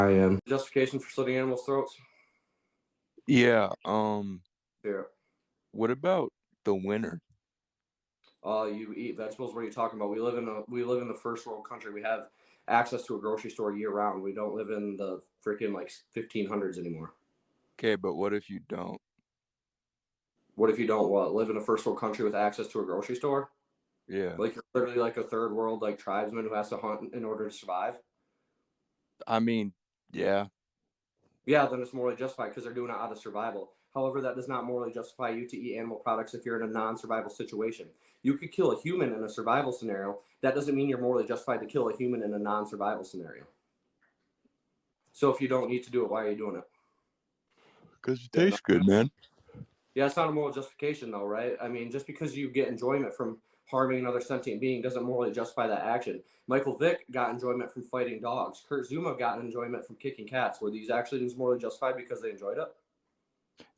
I am. Justification for slitting animals' throats? Yeah, Yeah. what about the winter? You eat vegetables. What are you talking about? We live in the first world country. We have access to a grocery store year round. We don't live in the freaking like 1500s anymore. Okay, but what if you don't? What if you don't live in a first world country with access to a grocery store? Yeah. Like you're literally like a third world like tribesman who has to hunt in order to survive. I mean, yeah. Yeah, then it's morally justified because they're doing it out of survival. However, that does not morally justify you to eat animal products if you're in a non-survival situation. You could kill a human in a survival scenario. That doesn't mean you're morally justified to kill a human in a non-survival scenario. So if you don't need to do it, why are you doing it? Because it Yeah, no. tastes good, man. Yeah, it's not a moral justification though, right? I mean, just because you get enjoyment from harming another sentient being doesn't morally justify that action. Michael Vick got enjoyment from fighting dogs. Kurt Zuma got enjoyment from kicking cats. Were these actions morally justified because they enjoyed it?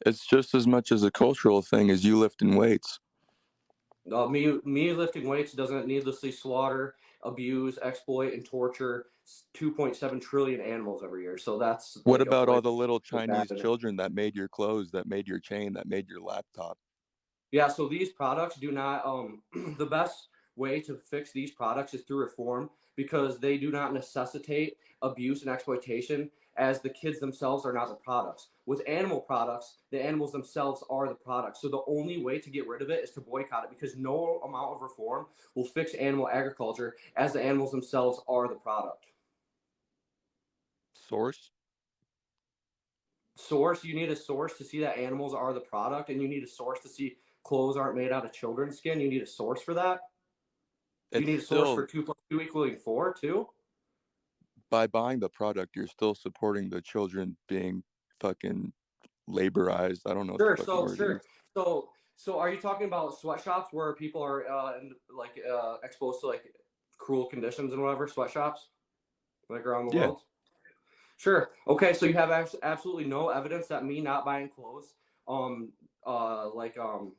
It's just as much as a cultural thing as you lifting weights. Me lifting weights doesn't needlessly slaughter, abuse, exploit, and torture 2.7 trillion animals every year. So that's What like about all avoid the little that. Chinese children that made your clothes, that made your chain, that made your laptop? Yeah, so these products do not. The best way to fix these products is through reform because they do not necessitate abuse and exploitation, as the kids themselves are not the products. With animal products, the animals themselves are the products. So the only way to get rid of it is to boycott it because no amount of reform will fix animal agriculture, as the animals themselves are the product. Source? Source, you need a source to see that animals are the product, and you need a source to see clothes aren't made out of children's skin. You need a source for that. Do you It's need a source for still, 2 plus 2 equaling 4 too? by buying the product, you're still supporting the children being fucking laborized. I don't know what the Sure. fucking So word sure. is. So are you talking about sweatshops where people are exposed to like cruel conditions and whatever? Sweatshops like around the Yeah. world. Sure. Okay. So you have absolutely no evidence that me not buying clothes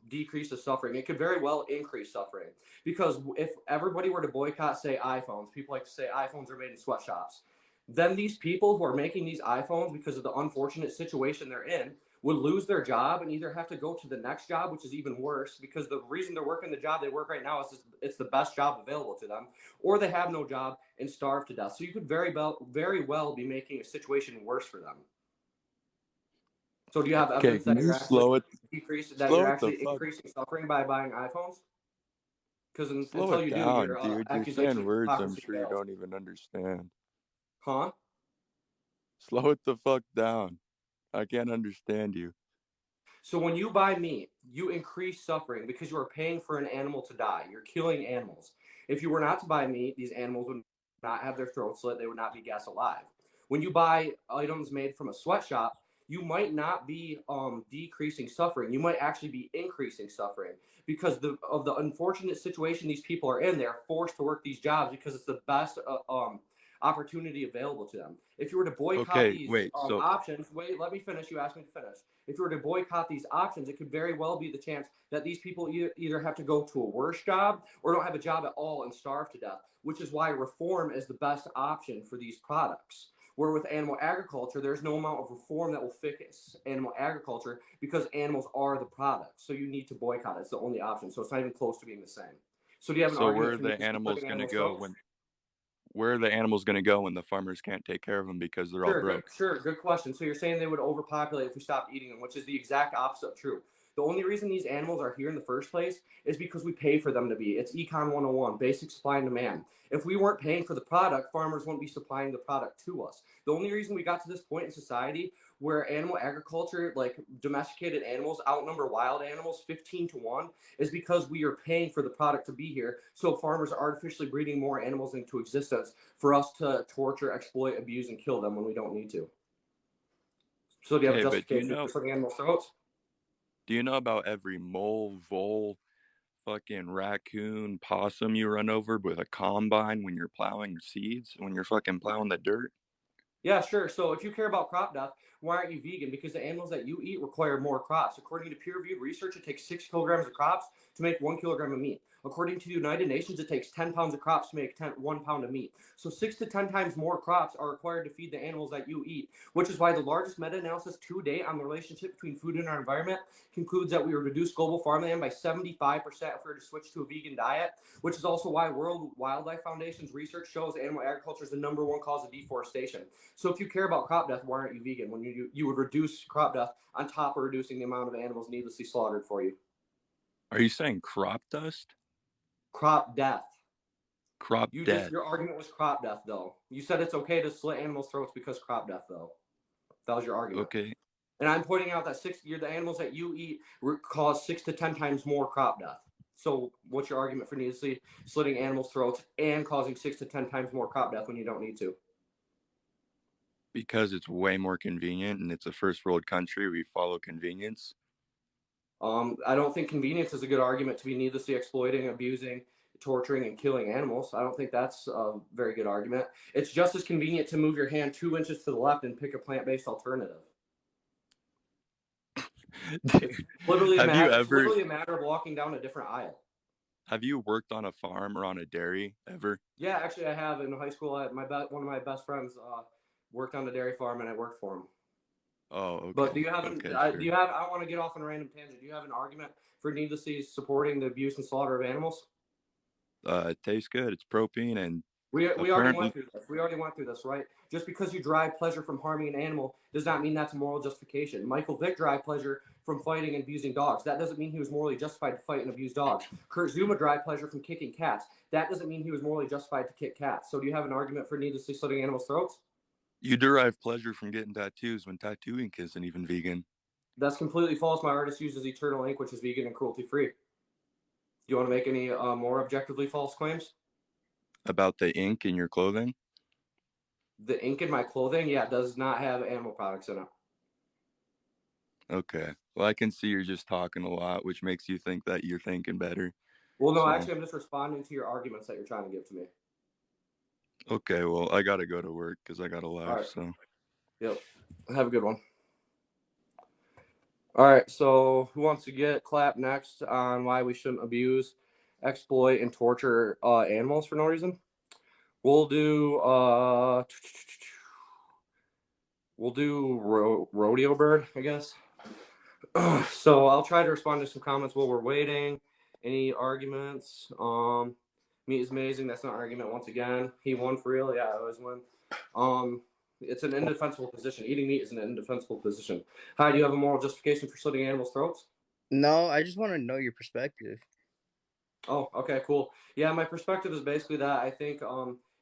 decrease the suffering. It could very well increase suffering because if everybody were to boycott, say, iPhones, people like to say iPhones are made in sweatshops. Then these people who are making these iPhones because of the unfortunate situation they're in would lose their job and either have to go to the next job, which is even worse because the reason they're working the job they work right now is just, it's the best job available to them, or they have no job and starve to death. So you could very well be making a situation worse for them. So do you have Okay, evidence can that you you're actually slow it the fuck, increasing suffering by buying iPhones? Because slow until it you do, down, your dude. You're accusation saying of words I'm hypocrisy sure you fails. don't even understand. Huh? Slow it the fuck down. I can't understand you. So when you buy meat, you increase suffering because you are paying for an animal to die. You're killing animals. If you were not to buy meat, these animals would not have their throats slit. They would not be gassed alive. When you buy items made from a sweatshop, you might not be decreasing suffering. You might actually be increasing suffering because of the unfortunate situation these people are in. They're forced to work these jobs because it's the best opportunity available to them. If you were to boycott Okay, these wait. So, options, wait, let me finish. You asked me to finish. If you were to boycott these options, it could very well be the chance that these people either have to go to a worse job or don't have a job at all and starve to death, which is why reform is the best option for these products. Where with animal agriculture, there's no amount of reform that will fix animal agriculture because animals are the product. So you need to boycott it. It's the only option. So it's not even close to being the same. So do you have an so argument for me supporting animal throats? where are the animals gonna go when the farmers can't take care of them because they're all broke? Sure, good question. So you're saying they would overpopulate if we stopped eating them, which is the exact opposite of true. The only reason these animals are here in the first place is because we pay for them to be. It's Econ 101, basic supply and demand. If we weren't paying for the product, farmers wouldn't be supplying the product to us. The only reason we got to this point in society where animal agriculture, like domesticated animals, outnumber wild animals 15 to 1 is because we are paying for the product to be here. So farmers are artificially breeding more animals into existence for us to torture, exploit, abuse, and kill them when we don't need to. So do you have a Okay, but justification for slitting animal throats? do you know about every mole, vole, fucking raccoon, possum you run over with a combine when you're plowing seeds, when you're fucking plowing the dirt? Yeah, sure. So if you care about crop death, why aren't you vegan? Because the animals that you eat require more crops. According to peer-reviewed research, it takes 6 kilograms of crops to make 1 kilogram of meat. According to the United Nations, it takes 10 pounds of crops to make 1 pound of meat. So 6 to 10 times more crops are required to feed the animals that you eat, which is why the largest meta-analysis to date on the relationship between food and our environment concludes that we would reduce global farmland by 75% if we were to switch to a vegan diet, which is also why World Wildlife Foundation's research shows animal agriculture is the #1 cause of deforestation. So if you care about crop death, why aren't you vegan? When you would reduce crop death on top of reducing the amount of animals needlessly slaughtered for you. Are you saying crop dust? Crop death. Crop death. Your argument was crop death though. You said it's okay to slit animals' throats because crop death though. That was your argument. Okay. And I'm pointing out that the animals that you eat cause 6 to 10 times more crop death. So what's your argument for needlessly slitting animals' throats and causing 6 to 10 times more crop death when you don't need to? Because it's way more convenient and it's a first world country. We follow convenience. I don't think convenience is a good argument to be needlessly exploiting, abusing, torturing, and killing animals. I don't think that's a very good argument. It's just as convenient to move your hand 2 inches to the left and pick a plant-based alternative. Dude, It's literally a have you matter. It's ever literally a matter of walking down a different aisle. have you worked on a farm or on a dairy ever? Yeah, actually, I have in high school. One of my best friends worked on the dairy farm, and I worked for him. Oh, But okay. Okay, do sure. you have? I want to get off on a random tangent. Do you have an argument for needlessly supporting the abuse and slaughter of animals? It tastes good. It's protein and We already went apparently through this. We already went through this, right? Just because you derive pleasure from harming an animal does not mean that's a moral justification. Michael Vick derived pleasure from fighting and abusing dogs. That doesn't mean he was morally justified to fight and abuse dogs. Kurt Zuma derived pleasure from kicking cats. That doesn't mean he was morally justified to kick cats. So do you have an argument for needlessly slitting animals' throats? you derive pleasure from getting tattoos when tattoo ink isn't even vegan. That's completely false. My artist uses Eternal Ink, which is vegan and cruelty free. Do you want to make any more objectively false claims? About the ink in your clothing? The ink in my clothing, yeah, does not have animal products in it. Okay. Well, I can see you're just talking a lot, which makes you think that you're thinking better. Well, no, So, actually, I'm just responding to your arguments that you're trying to give to me. okay, well, I gotta go to work because I got a All life. right. So, Yep. Have a good one. All right. So, who wants to get clapped next on why we shouldn't abuse, exploit, and torture animals for no reason? We'll do rodeo bird, I guess. So I'll try to respond to some comments while we're waiting. Any arguments? Meat is amazing. That's not an argument once again. He won for real. Yeah, I always win. It's an indefensible position. Eating meat is an indefensible position. Hi, do you have a moral justification for slitting animals' throats? No, I just want to know your perspective. Oh, okay, cool. Yeah, my perspective is basically that I think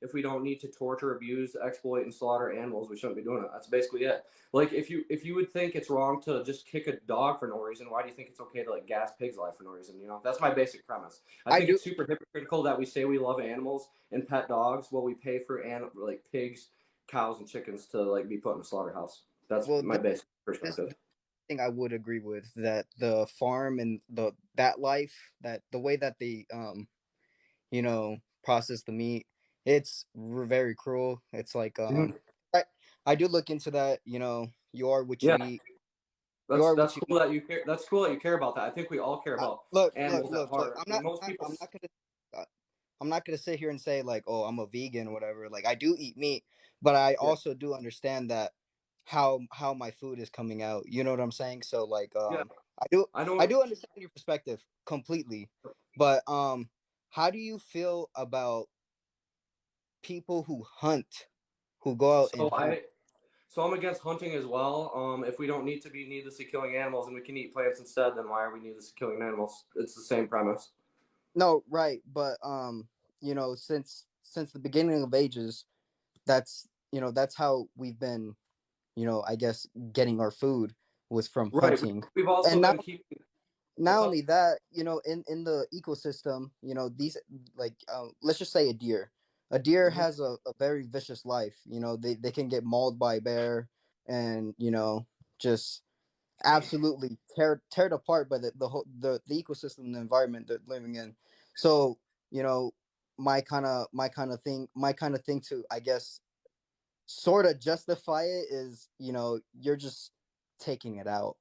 if we don't need to torture, abuse, exploit, and slaughter animals, we shouldn't be doing it. That's basically it. Like if you would think it's wrong to just kick a dog for no reason, why do you think it's okay to like gas pigs' life for no reason? You know, that's my basic premise. I I think do. it's super hypocritical that we say we love animals and pet dogs while we pay for like pigs, cows, and chickens to like be put in a slaughterhouse. That's Well, my basic this perspective. thing I would agree with that the farm and that life that the way that they process the meat, it's very cruel. It's like Mhm. I I do look into that. You are what you Yeah, eat. You are that's what you cool eat. that you care. That's cool that you care about that. I think we all care about animals at Look. heart. When most people, Uh, I'm not gonna sit here and say like, oh, I'm a vegan or whatever. Like, I do eat meat, but I yeah, also do understand that how my food is coming out. You know what I'm saying? So like, yeah, I do I I know. do understand your perspective completely, but how do you feel about people who hunt, who go out and So hunt? I'm against hunting as well. If we don't need to be needlessly killing animals and we can eat plants instead, then why are we needlessly killing animals? It's the same premise. No, right, but since the beginning of ages, that's how we've been, I guess, getting our food was from Right. hunting. We've also And been keeping. What's not up? only that, in the ecosystem, these, like, let's just say a deer Hmm. has a very vicious life. They can get mauled by a bear, and just absolutely tear it apart by the whole the ecosystem and the environment they're living in. So, you know my kind of thing to, I guess, sort of justify it is, you're just taking it out,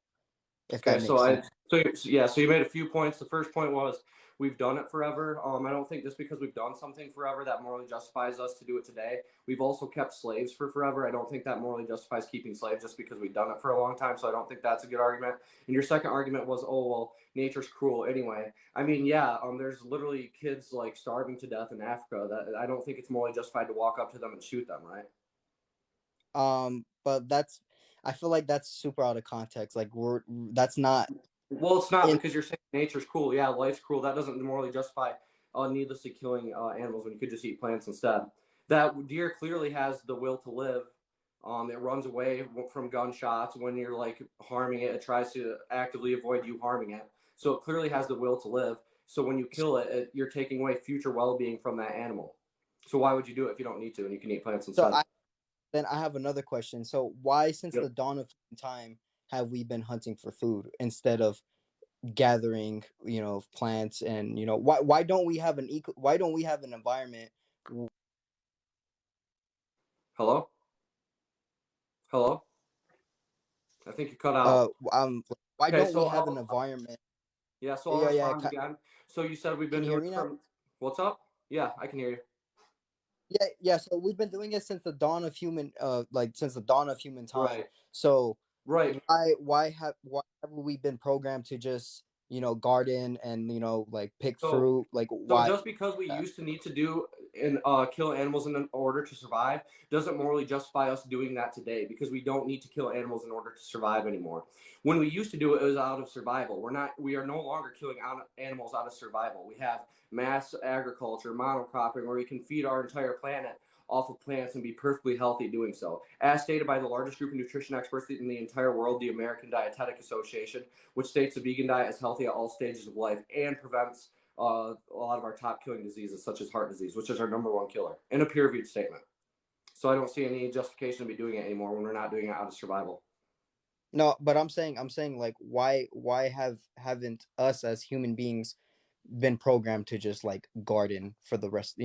if Okay, that makes sense. so yeah, so you made a few points. The first point was we've done it forever. I don't think just because we've done something forever that morally justifies us to do it today. We've also kept slaves for forever. I don't think that morally justifies keeping slaves just because we've done it for a long time. So I don't think that's a good argument. And your second argument was, oh, well, nature's cruel anyway. I mean, yeah, there's literally kids like starving to death in Africa. That I don't think it's morally justified to walk up to them and shoot them, right? But I feel like that's super out of context. Like that's not Well, it's not in. because you're saying nature's cruel. Yeah, life's cruel. That doesn't morally justify needlessly killing animals when you could just eat plants instead. That deer clearly has the will to live. It runs away from gunshots when you're like harming it. It tries to actively avoid you harming it. So it clearly has the will to live. So when you kill it, you're taking away future well-being from that animal. So why would you do it if you don't need to and you can eat plants So instead? then I have another question. So why, since Yep. the dawn of time, have we been hunting for food instead of gathering, plants? And why don't we have why don't we have an environment? Hello? Hello? I think you cut out. Why Okay, don't we have an environment? yeah, so I'll Yeah, yeah. respond again. So you said we've Can been you doing hear me it now? from what's up? Yeah, I can hear you. Yeah, yeah. So we've been doing it since the dawn of human time. Right. So Right. why have we been programmed to just garden and like pick So fruit? Like So why? just because we used to need to do and kill animals in order to survive doesn't morally justify us doing that today because we don't need to kill animals in order to survive anymore. When we used to do it, it was out of survival. We are no longer killing animals out of survival. We have mass agriculture, monocropping, where we can feed our entire planet off of plants and be perfectly healthy doing so. As stated by the largest group of nutrition experts in the entire world, the American Dietetic Association, which states the vegan diet is healthy at all stages of life and prevents a lot of our top killing diseases, such as heart disease, which is our number one killer, in a peer-reviewed statement. So I don't see any justification to be doing it anymore when we're not doing it out of survival. No, but I'm saying like why haven't us as human beings been programmed to just like garden for the rest,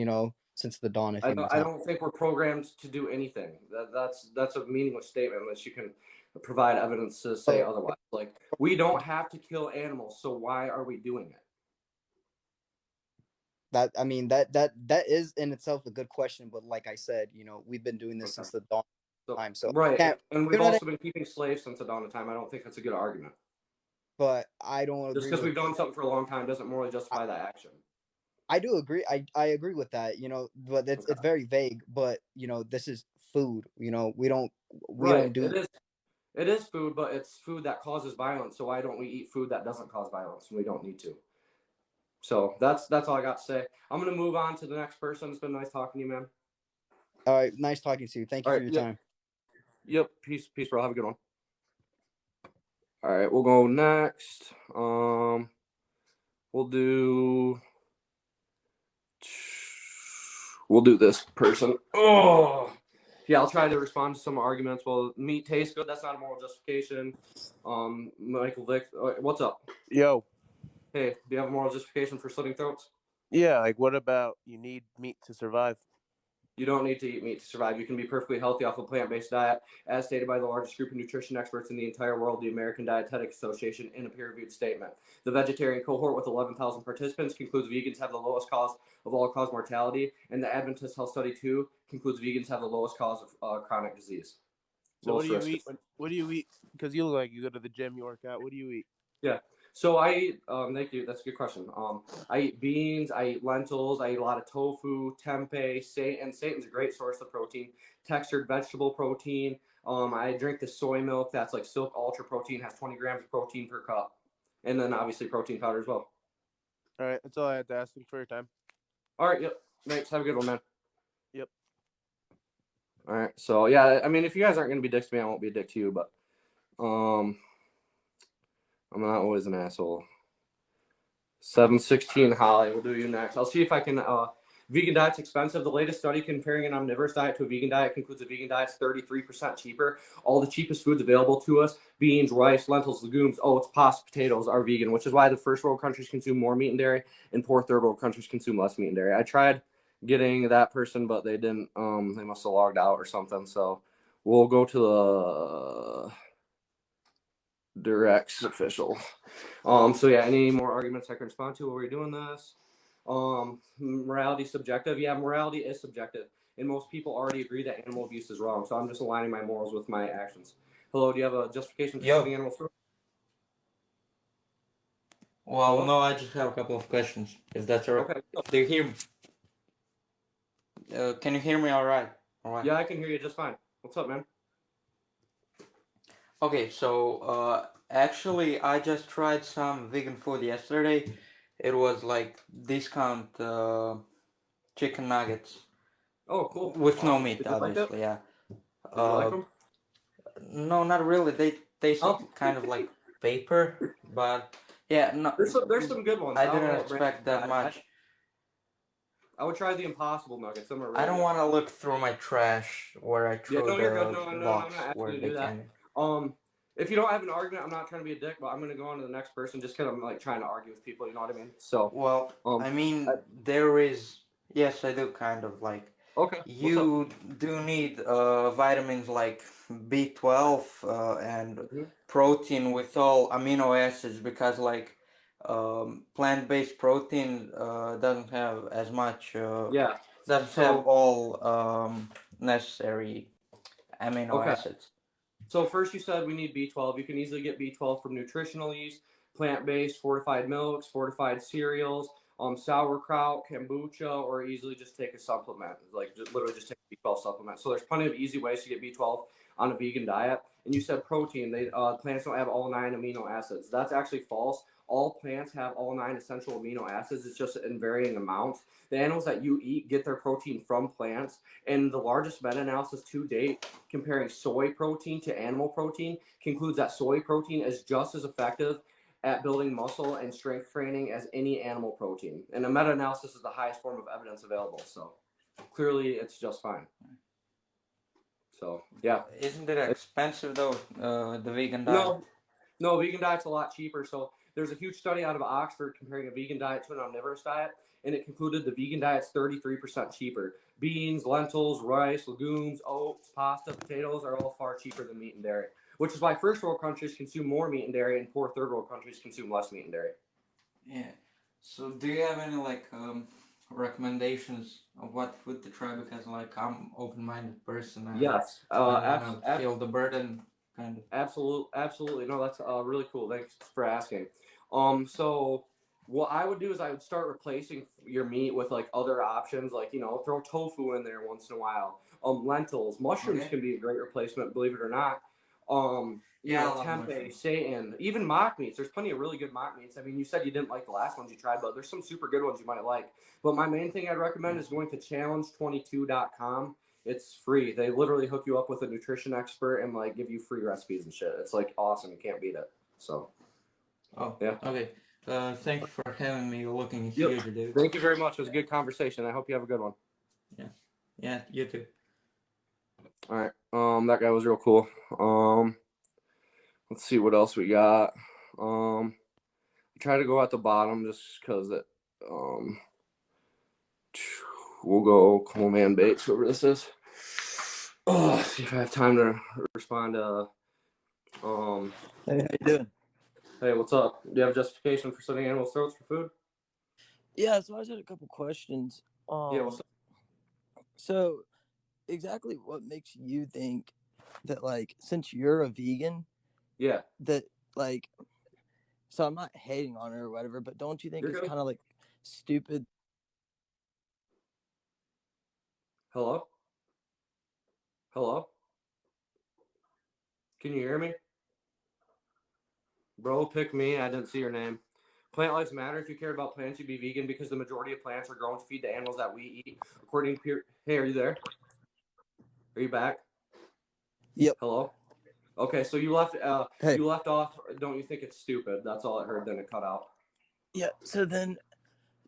since the dawn of human I time? don't think we're programmed to do anything. That's a meaningless statement unless you can provide evidence to say So otherwise. Like we don't have to kill animals, so why are we doing it? that I mean that is in itself a good question, but like I said, we've been doing this Okay. since the dawn of So time. So right, can't and we've you know what I also been keeping slaves since the dawn of time. I don't think that's a good argument. But I don't Just agree because with. we've done something for a long time doesn't morally I, justify that action. I do agree. I agree with that. But it's Okay. very vague. But this is food. We don't Right. do. It is food, but it's food that causes violence. So why don't we eat food that doesn't cause violence when we don't need to? So that's all I got to say. I'm gonna move on to the next person. It's been nice talking to you, man. All right, nice talking to you. Thank you All for right. your Yep. time. Yep. Peace, bro. Have a good one. All right. We'll go next. We'll do. We'll do this person. Oh. Yeah, I'll try to respond to some arguments. Well, meat tastes good. That's not a moral justification. Michael Vick, what's up? Yo, Hey, do you have a moral justification for slitting throats? yeah, like what about you need meat to survive? You don't need to eat meat to survive. You can be perfectly healthy off a plant-based diet, as stated by the largest group of nutrition experts in the entire world, the American Dietetic Association, in a peer-reviewed statement. The vegetarian cohort with 11,000 participants concludes vegans have the lowest cause of all-cause mortality, and the Adventist Health Study 2 concludes vegans have the lowest cause of chronic disease. So what Lowest do you risk. eat? What do you eat? Because you look like you go to the gym, you work out. What do you eat? Yeah. So I eat, thank you, that's a good question. I eat beans, I eat lentils, I eat a lot of tofu, tempeh, and Satan's a great source of protein, textured vegetable protein. I drink the soy milk that's like Silk Ultra Protein, has 20 grams of protein per cup. And then obviously protein powder as well. All right, that's all I had to ask. Thanks for your time. All right, yep. Thanks. Have a good one, man. Yep. All right. So yeah, I mean, if you guys aren't gonna be dicks to me, I won't be a dick to you, but I'm not always an asshole. 716 Holly, we'll do you next. I'll see if I can. Vegan diet's expensive. The latest study comparing an omnivorous diet to a vegan diet concludes a vegan diet's 33% cheaper. All the cheapest foods available to us, beans, rice, lentils, legumes, oats, pasta, potatoes, are vegan, which is why the first world countries consume more meat and dairy and poor third world countries consume less meat and dairy. I tried getting that person, but they didn't. They must have logged out or something. So we'll go to Directs official. So yeah, any more arguments I can respond to while we're doing this? Morality subjective. Yeah, morality is subjective, and most people already agree that animal abuse is wrong. So I'm just aligning my morals with my actions. Hello, do you have a justification for shooting Yo, animals? well, Hello. no, I just have a couple of questions, if that's alright. Okay. Do you hear me? Can you hear me all right? All right. Yeah, I can hear you just fine. What's up, man? Okay, so actually, I just tried some vegan food yesterday. It was like discount chicken nuggets Oh, cool. with no Awesome. meat, Did you like it? obviously. Yeah. Did you like Uh, them? no, not really. They tasted Oh, kind of like paper, but yeah, no, there's some good ones. I I don't know didn't what brand. expect that much. I would try the Impossible Nuggets. Some are I really don't good. want to look through my trash where I Yeah, throw no, you're good. the No, no, no, I'm box not asking where you to they do that. can. If you don't have an argument, I'm not trying to be a dick, but I'm gonna go on to the next person just because I'm like trying to argue with people. You know what I mean? So, Well, um, I I, mean, there is, yes, I do kind of like, okay, what's up? you do need vitamins like B12 and Mhm. protein with all amino acids because like plant-based protein doesn't have as much, Yeah. doesn't have So, all necessary amino okay. acids. So first you said we need B12. You can easily get B12 from nutritional yeast, plant-based, fortified milks, fortified cereals, sauerkraut, kombucha, or easily just take a supplement. Like just literally just take a B12 supplement. So there's plenty of easy ways to get B12 on a vegan diet. And you said protein. Plants don't have all 9 amino acids. That's actually false. All plants have all 9 essential amino acids. It's just in varying amounts. The animals that you eat get their protein from plants. And the largest meta-analysis to date comparing soy protein to animal protein concludes that soy protein is just as effective at building muscle and strength training as any animal protein. And a meta-analysis is the highest form of evidence available. So clearly it's just fine. So yeah. Isn't it expensive though, the vegan diet? No, vegan diet's a lot cheaper. So there's a huge study out of Oxford comparing a vegan diet to an omnivorous diet, and it concluded the vegan diet's 33% cheaper. Beans, lentils, rice, legumes, oats, pasta, potatoes are all far cheaper than meat and dairy, which is why first world countries consume more meat and dairy and poor third world countries consume less meat and dairy. Yeah. So do you have any like recommendations of what food to try? Because like I'm open-minded person and Yes, I don't want to feel the burden kind of. absolutely. No, that's really cool. Thanks for asking. So what I would do is I would start replacing your meat with like other options, like throw tofu in there once in a while. Lentils, mushrooms Okay. can be a great replacement, believe it or not. Yeah, I love Tempeh, mushrooms. seitan, even mock meats. There's plenty of really good mock meats. I mean, you said you didn't like the last ones you tried, but there's some super good ones you might like. But my main thing I'd recommend Yeah. is going to challenge22.com. It's free. They literally hook you up with a nutrition expert and like give you free recipes and shit. It's like awesome. You can't beat it. So Oh, yeah. okay. Thank you for having me looking in Yep. here, dude. Thank you very much. It was a good conversation. I hope you have a good one. Yeah. Yeah, you too. All right. That guy was real cool. Let's see what else we got. Try to go at the bottom just because it. We'll go cool man Bates, whoever this is. Oh, see if I have time to respond to. Hey, how you doing? Hey, what's up? Do you have justification for slitting animals' throats for food? Yeah, so I just had a couple questions. Yeah, what's up? So exactly what makes you think that, like, since you're a vegan, Yeah, that, like, so I'm not hating on her or whatever, but don't you think you're it's good. kind of like stupid? Hello? Hello? Can you hear me? Bro, pick me. I didn't see your name. Plant lives matter. If you cared about plants, you'd be vegan because the majority of plants are grown to feed the animals that we eat. According to Hey, are you there? Are you back? Yep. Hello? Okay, so you left Hey. you left off. Don't you think it's stupid? That's all I heard. Then it cut out. Yeah. So then,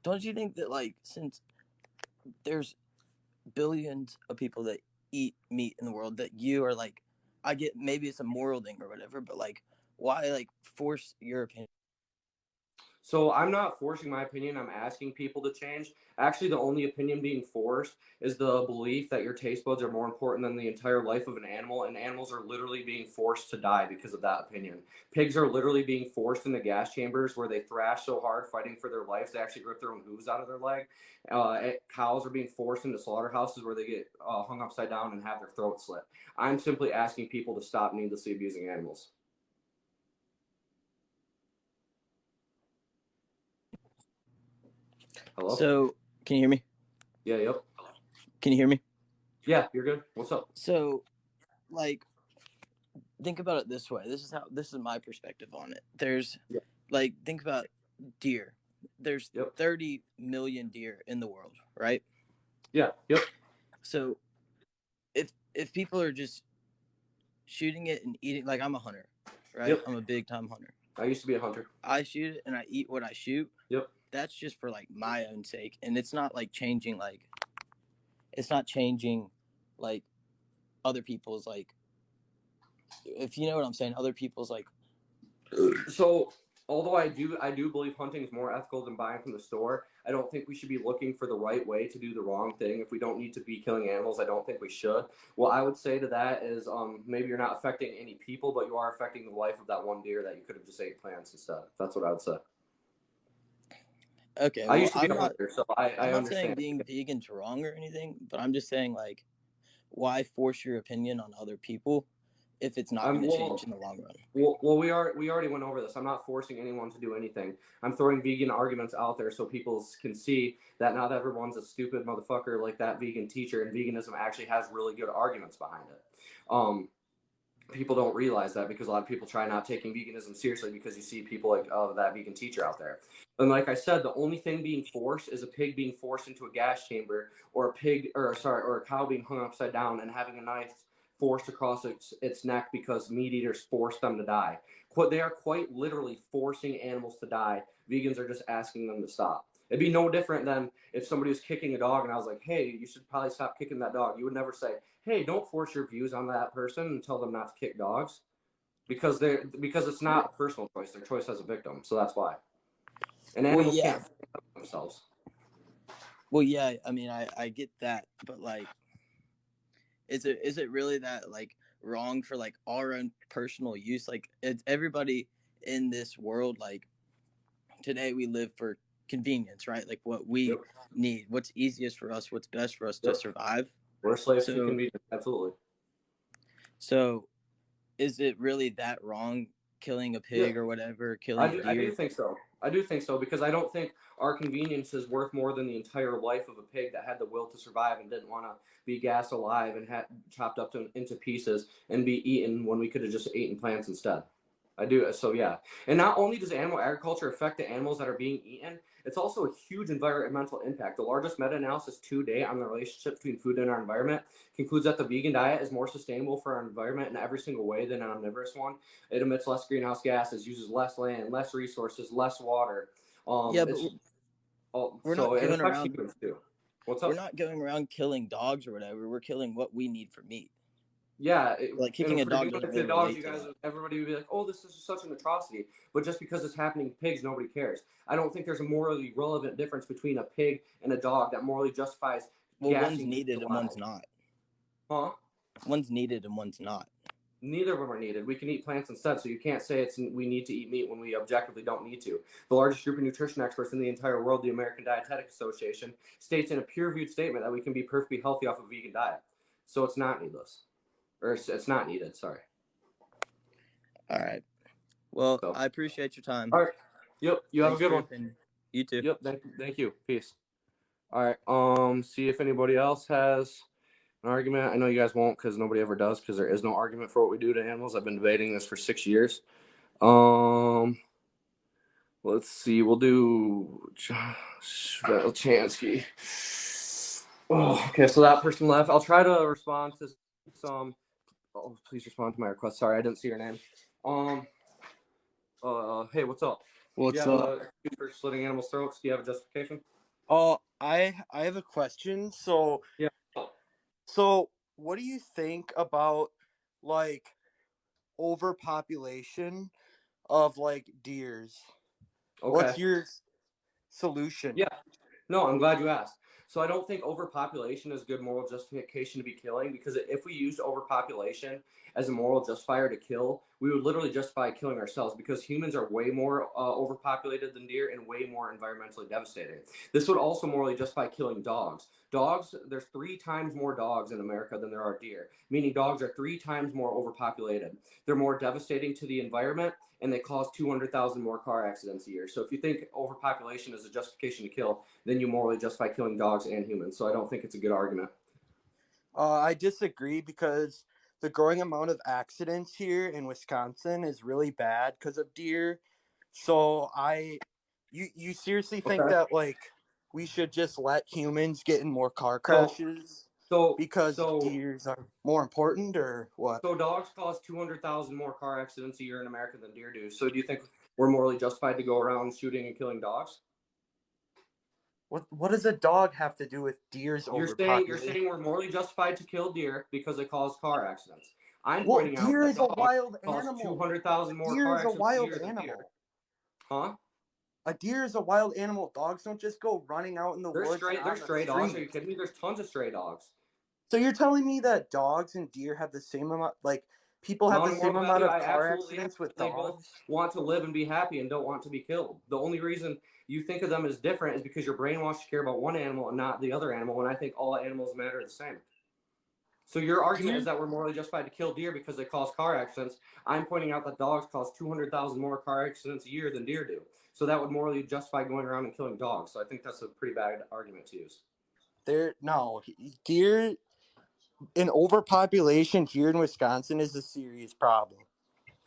don't you think that, like, since there's billions of people that eat meat in the world, that you are like, I get maybe it's a moral thing or whatever, but like, why like force your opinion? So I'm not forcing my opinion. I'm asking people to change. Actually, the only opinion being forced is the belief that your taste buds are more important than the entire life of an animal, and animals are literally being forced to die because of that opinion. Pigs are literally being forced into gas chambers where they thrash so hard fighting for their lives they actually rip their own hooves out of their leg. Cows are being forced into slaughterhouses where they get hung upside down and have their throats slit. I'm simply asking people to stop needlessly abusing animals. Hello? So, can you hear me? Yeah, yep. Can you hear me? Yeah, you're good. What's up? So, like, think about it this way. This is my perspective on it. There's, Yep. like, think about deer. There's Yep. 30 million deer in the world, right? Yeah, yep. So, if people are just shooting it and eating, like, I'm a hunter, right? Yep. I'm a big time hunter. I used to be a hunter. I shoot it and I eat what I shoot. Yep. That's just for like my own sake, and it's not like changing like other people's, like, if you know what I'm saying, other people's, like. So although I do believe hunting is more ethical than buying from the store, I don't think we should be looking for the right way to do the wrong thing. If we don't need to be killing animals, I don't think we should. What I would say to that is maybe you're not affecting any people, but you are affecting the life of that one deer that you could have just ate plants instead. That's what I would say. Okay, I well, used to be I'm a not hunter, so I'm I not saying understand. being vegan's wrong or anything, but I'm just saying, like, why force your opinion on other people if it's not going to change in the long run? Well, we already went over this. I'm not forcing anyone to do anything. I'm throwing vegan arguments out there so people can see that not everyone's a stupid motherfucker like that vegan teacher, and veganism actually has really good arguments behind it. People don't realize that because a lot of people try not taking veganism seriously because you see people like that vegan teacher out there. And like I said, the only thing being forced is a pig being forced into a gas chamber, or a cow being hung upside down and having a knife forced across its neck because meat eaters force them to die. They are quite literally forcing animals to die. Vegans are just asking them to stop. It'd be no different than if somebody was kicking a dog and I was like, hey, you should probably stop kicking that dog. You would never say, hey, don't force your views on that person and tell them not to kick dogs, because it's not a personal choice. Their choice as a victim. So that's why. And animals can't help themselves. Well, yeah, I mean, I get that, but, like, is it really that, like, wrong for, like, our own personal use? Like, it's everybody in this world, like, today we live for convenience, right? Like, what we need, what's easiest for us, what's best for us to survive. We're slaves to convenience, absolutely. So, is it really that wrong, killing a pig or whatever, killing a deer? I do think so. I do think so, because I don't think our convenience is worth more than the entire life of a pig that had the will to survive and didn't want to be gassed alive and chopped up into pieces and be eaten when we could have just eaten plants instead. I do. So yeah. And not only does animal agriculture affect the animals that are being eaten, it's also a huge environmental impact. The largest meta-analysis to date on the relationship between food and our environment concludes that the vegan diet is more sustainable for our environment in every single way than an omnivorous one. It emits less greenhouse gases, uses less land, less resources, less water. Yeah, but we're not going around. Too. What's up? We're not going around killing dogs or whatever. We're killing what we need for meat. Yeah, like kicking a dog doesn't really dogs, relate you to guys, that. everybody would be like, "Oh, this is such an atrocity." But just because it's happening to pigs, nobody cares. I don't think there's a morally relevant difference between a pig and a dog that morally justifies. Well, one's needed and one's not. Huh? One's needed and one's not. Neither of them are needed. We can eat plants instead, so you can't say we need to eat meat when we objectively don't need to. The largest group of nutrition experts in the entire world, the American Dietetic Association, states in a peer-reviewed statement that we can be perfectly healthy off a vegan diet. So it's not needless. Or it's not needed, sorry. All right. Well, I appreciate your time. All right. Yep, you have a good one. You too. Yep, thank you. Peace. All right, see if anybody else has an argument. I know you guys won't, because nobody ever does, because there is no argument for what we do to animals. I've been debating this for 6 years. Let's see. We'll do Velchansky. Oh, okay, so that person left. I'll try to respond to some. Oh, please respond to my request. Sorry, I didn't see your name. Hey, what's up? What's up? For slitting animals' throats, do you have a justification? I have a question. So yeah. So what do you think about, like, overpopulation of, like, deers? Okay. What's your solution? Yeah. No, I'm glad you asked. So I don't think overpopulation is good moral justification to be killing, because if we used overpopulation as a moral justifier to kill, we would literally justify killing ourselves, because humans are way more overpopulated than deer and way more environmentally devastating. This would also morally justify killing dogs. Dogs, there's 3 times more dogs in America than there are deer, meaning dogs are 3 times more overpopulated. They're more devastating to the environment, and they cause 200,000 more car accidents a year. So if you think overpopulation is a justification to kill, then you morally justify killing dogs and humans. So I don't think it's a good argument. I disagree, because the growing amount of accidents here in Wisconsin is really bad because of deer. So you seriously think Okay. that like we should just let humans get in more car So crashes so because so deers are more important, or what? so dogs cause 200,000 more car accidents a year in America than deer do. So do you think we're morally justified to go around shooting and killing dogs? What does a dog have to do with deer's You're overpopulation? saying we're morally justified to kill deer because they cause car accidents. I'm Well, pointing out deer that is a dogs wild cause animal. 200,000 more Deer car is a accidents a wild year than deer. animal. Huh? A deer is a wild animal. Dogs don't just go running out in the woods and They're on the stray dogs. Are you street. kidding me? There's tons of stray dogs. So you're telling me that dogs and deer have the same amount, like people have Amount the of same moral amount value, of I car absolutely am. accidents with They both dogs? want to live and be happy and don't want to be killed. The only reason you think of them as different is because you're brainwashed to care about one animal and not the other animal, and I think all animals matter the same. So your argument is Deer, that we're morally justified to kill deer because they cause car accidents. I'm pointing out that dogs cause 200,000 more car accidents a year than deer do. So that would morally justify going around and killing dogs. So I think that's a pretty bad argument to use. deer in overpopulation here in Wisconsin is a serious problem.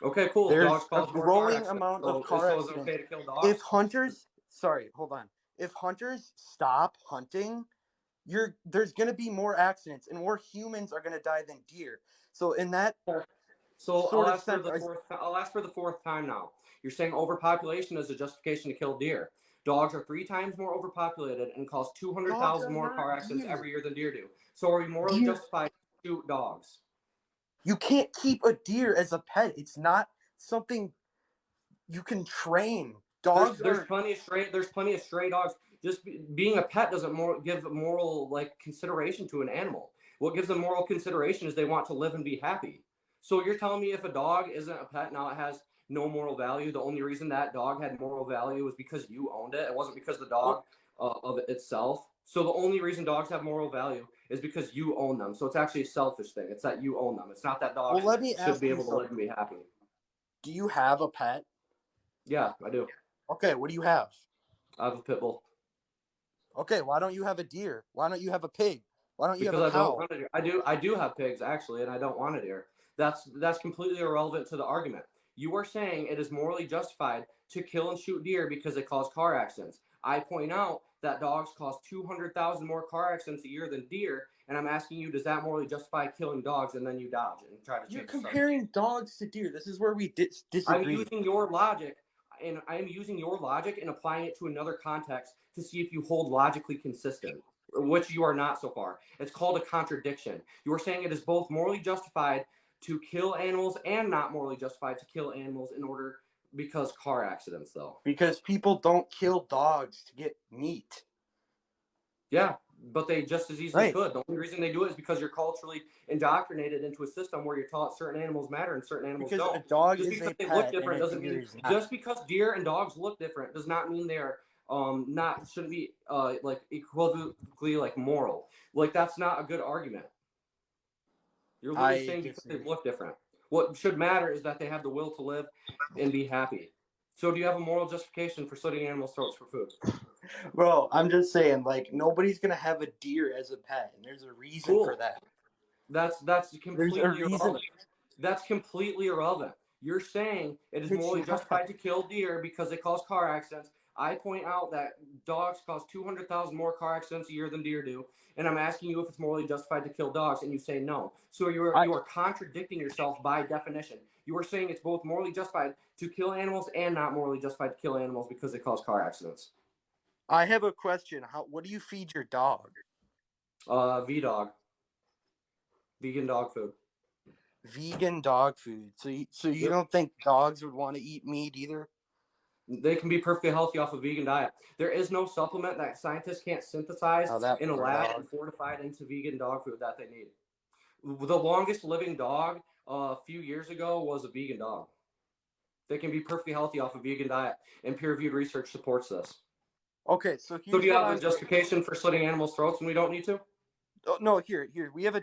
Okay, cool. There's Dogs a cause more car growing accidents. amount of So car is it accidents. okay to kill dogs? If hunters, sorry, hold on. If hunters stop hunting, there's going to be more accidents and more humans are going to die than deer. So in that So sort of sense, I'll ask for the fourth time now. You're saying overpopulation is a justification to kill deer. Dogs are 3 times more overpopulated and cause dogs 200,000 are more not car accidents deer. every year than deer do. So are we morally Deer, justified to shoot dogs? you can't keep a deer as a pet. It's not something you can train. Dogs are There's plenty of stray dogs. Just being a pet doesn't give moral like consideration to an animal. What gives them moral consideration is they want to live and be happy. So you're telling me if a dog isn't a pet, now it has no moral value. The only reason that dog had moral value was because you owned it. It wasn't because the dog well, of it itself. So the only reason dogs have moral value is because you own them. So it's actually a selfish thing. It's that you own them. It's not that dogs let me should ask be you able to live and something. be happy. Do you have a pet? Yeah, I do. Okay, what do you have? I have a pit bull. Okay, why don't you have a deer? Why don't you have a pig? Why don't you have Because a I don't cow? want a deer. I do have pigs actually, and I don't want a deer. That's completely irrelevant to the argument. You are saying it is morally justified to kill and shoot deer because they cause car accidents. I point out that dogs cause 200,000 more car accidents a year than deer, and I'm asking you, does that morally justify killing dogs? And then you dodge and try to You're change the subject. comparing dogs to deer. This is where we I'm disagree. using your logic, and I'm using your logic and applying it to another context to see if you hold logically consistent, which you are not so far. It's called a contradiction. You are saying it is both morally justified to kill animals and not morally justified to kill animals in order because car accidents, though. Because people don't kill dogs to get meat. Yeah, but they just as easily Right. could. The only reason they do it is because you're culturally indoctrinated into a system where you're taught certain animals matter and certain animals Because a don't. dog Just is because a they look pet and different a doesn't deer mean is not. just because deer and dogs look different does not mean they're not shouldn't be like equivocally like moral. Like that's not a good argument. You're literally I saying because they disagree. look different. What should matter is that they have the will to live and be happy. So do you have a moral justification for slitting animals' throats for food? Bro, I'm just saying, like, nobody's gonna have a deer as a pet, and there's a reason for Cool. that. That's There's a completely reason. irrelevant. That's completely irrelevant. You're saying it is It's morally not. justified to kill deer because they cause car accidents. I point out that dogs cause 200,000 more car accidents a year than deer do, and I'm asking you if it's morally justified to kill dogs, and you say no. So you are contradicting yourself by definition. You are saying it's both morally justified to kill animals and not morally justified to kill animals because they cause car accidents. I have a question. What do you feed your dog? V-dog, vegan dog food. Vegan dog food. So you Yep. don't think dogs would want to eat meat either? They can be perfectly healthy off a vegan diet. There is no supplement that scientists can't synthesize in a lab and fortify it into vegan dog food that they need. The longest living dog a few years ago was a vegan dog. They can be perfectly healthy off a vegan diet, and peer-reviewed research supports this. Okay, so So here's do you what have I'm a justification for slitting animals' throats when we don't need to? Oh, no, here. We have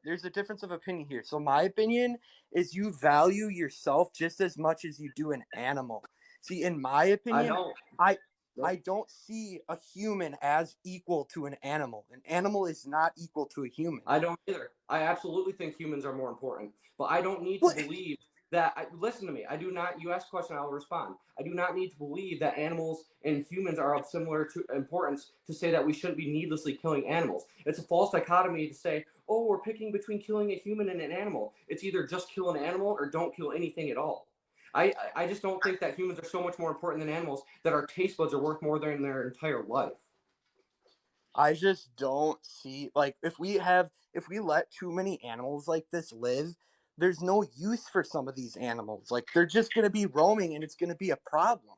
there's a difference of opinion here. So my opinion is you value yourself just as much as you do an animal. See, in my I opinion, don't. I Nope. don't see a human as equal to an animal. An animal is not equal to a human. I don't either. I absolutely think humans are more important, but I don't need to What? believe that. Listen to me. I do not. You ask a question, I will respond. I do not need to believe that animals and humans are of similar importance to say that we shouldn't be needlessly killing animals. It's a false dichotomy to say, oh, we're picking between killing a human and an animal. It's either just kill an animal or don't kill anything at all. I just don't think that humans are so much more important than animals that our taste buds are worth more than their entire life. I just don't see, like, if we let too many animals like this live, there's no use for some of these animals. Like, they're just going to be roaming and it's going to be a problem.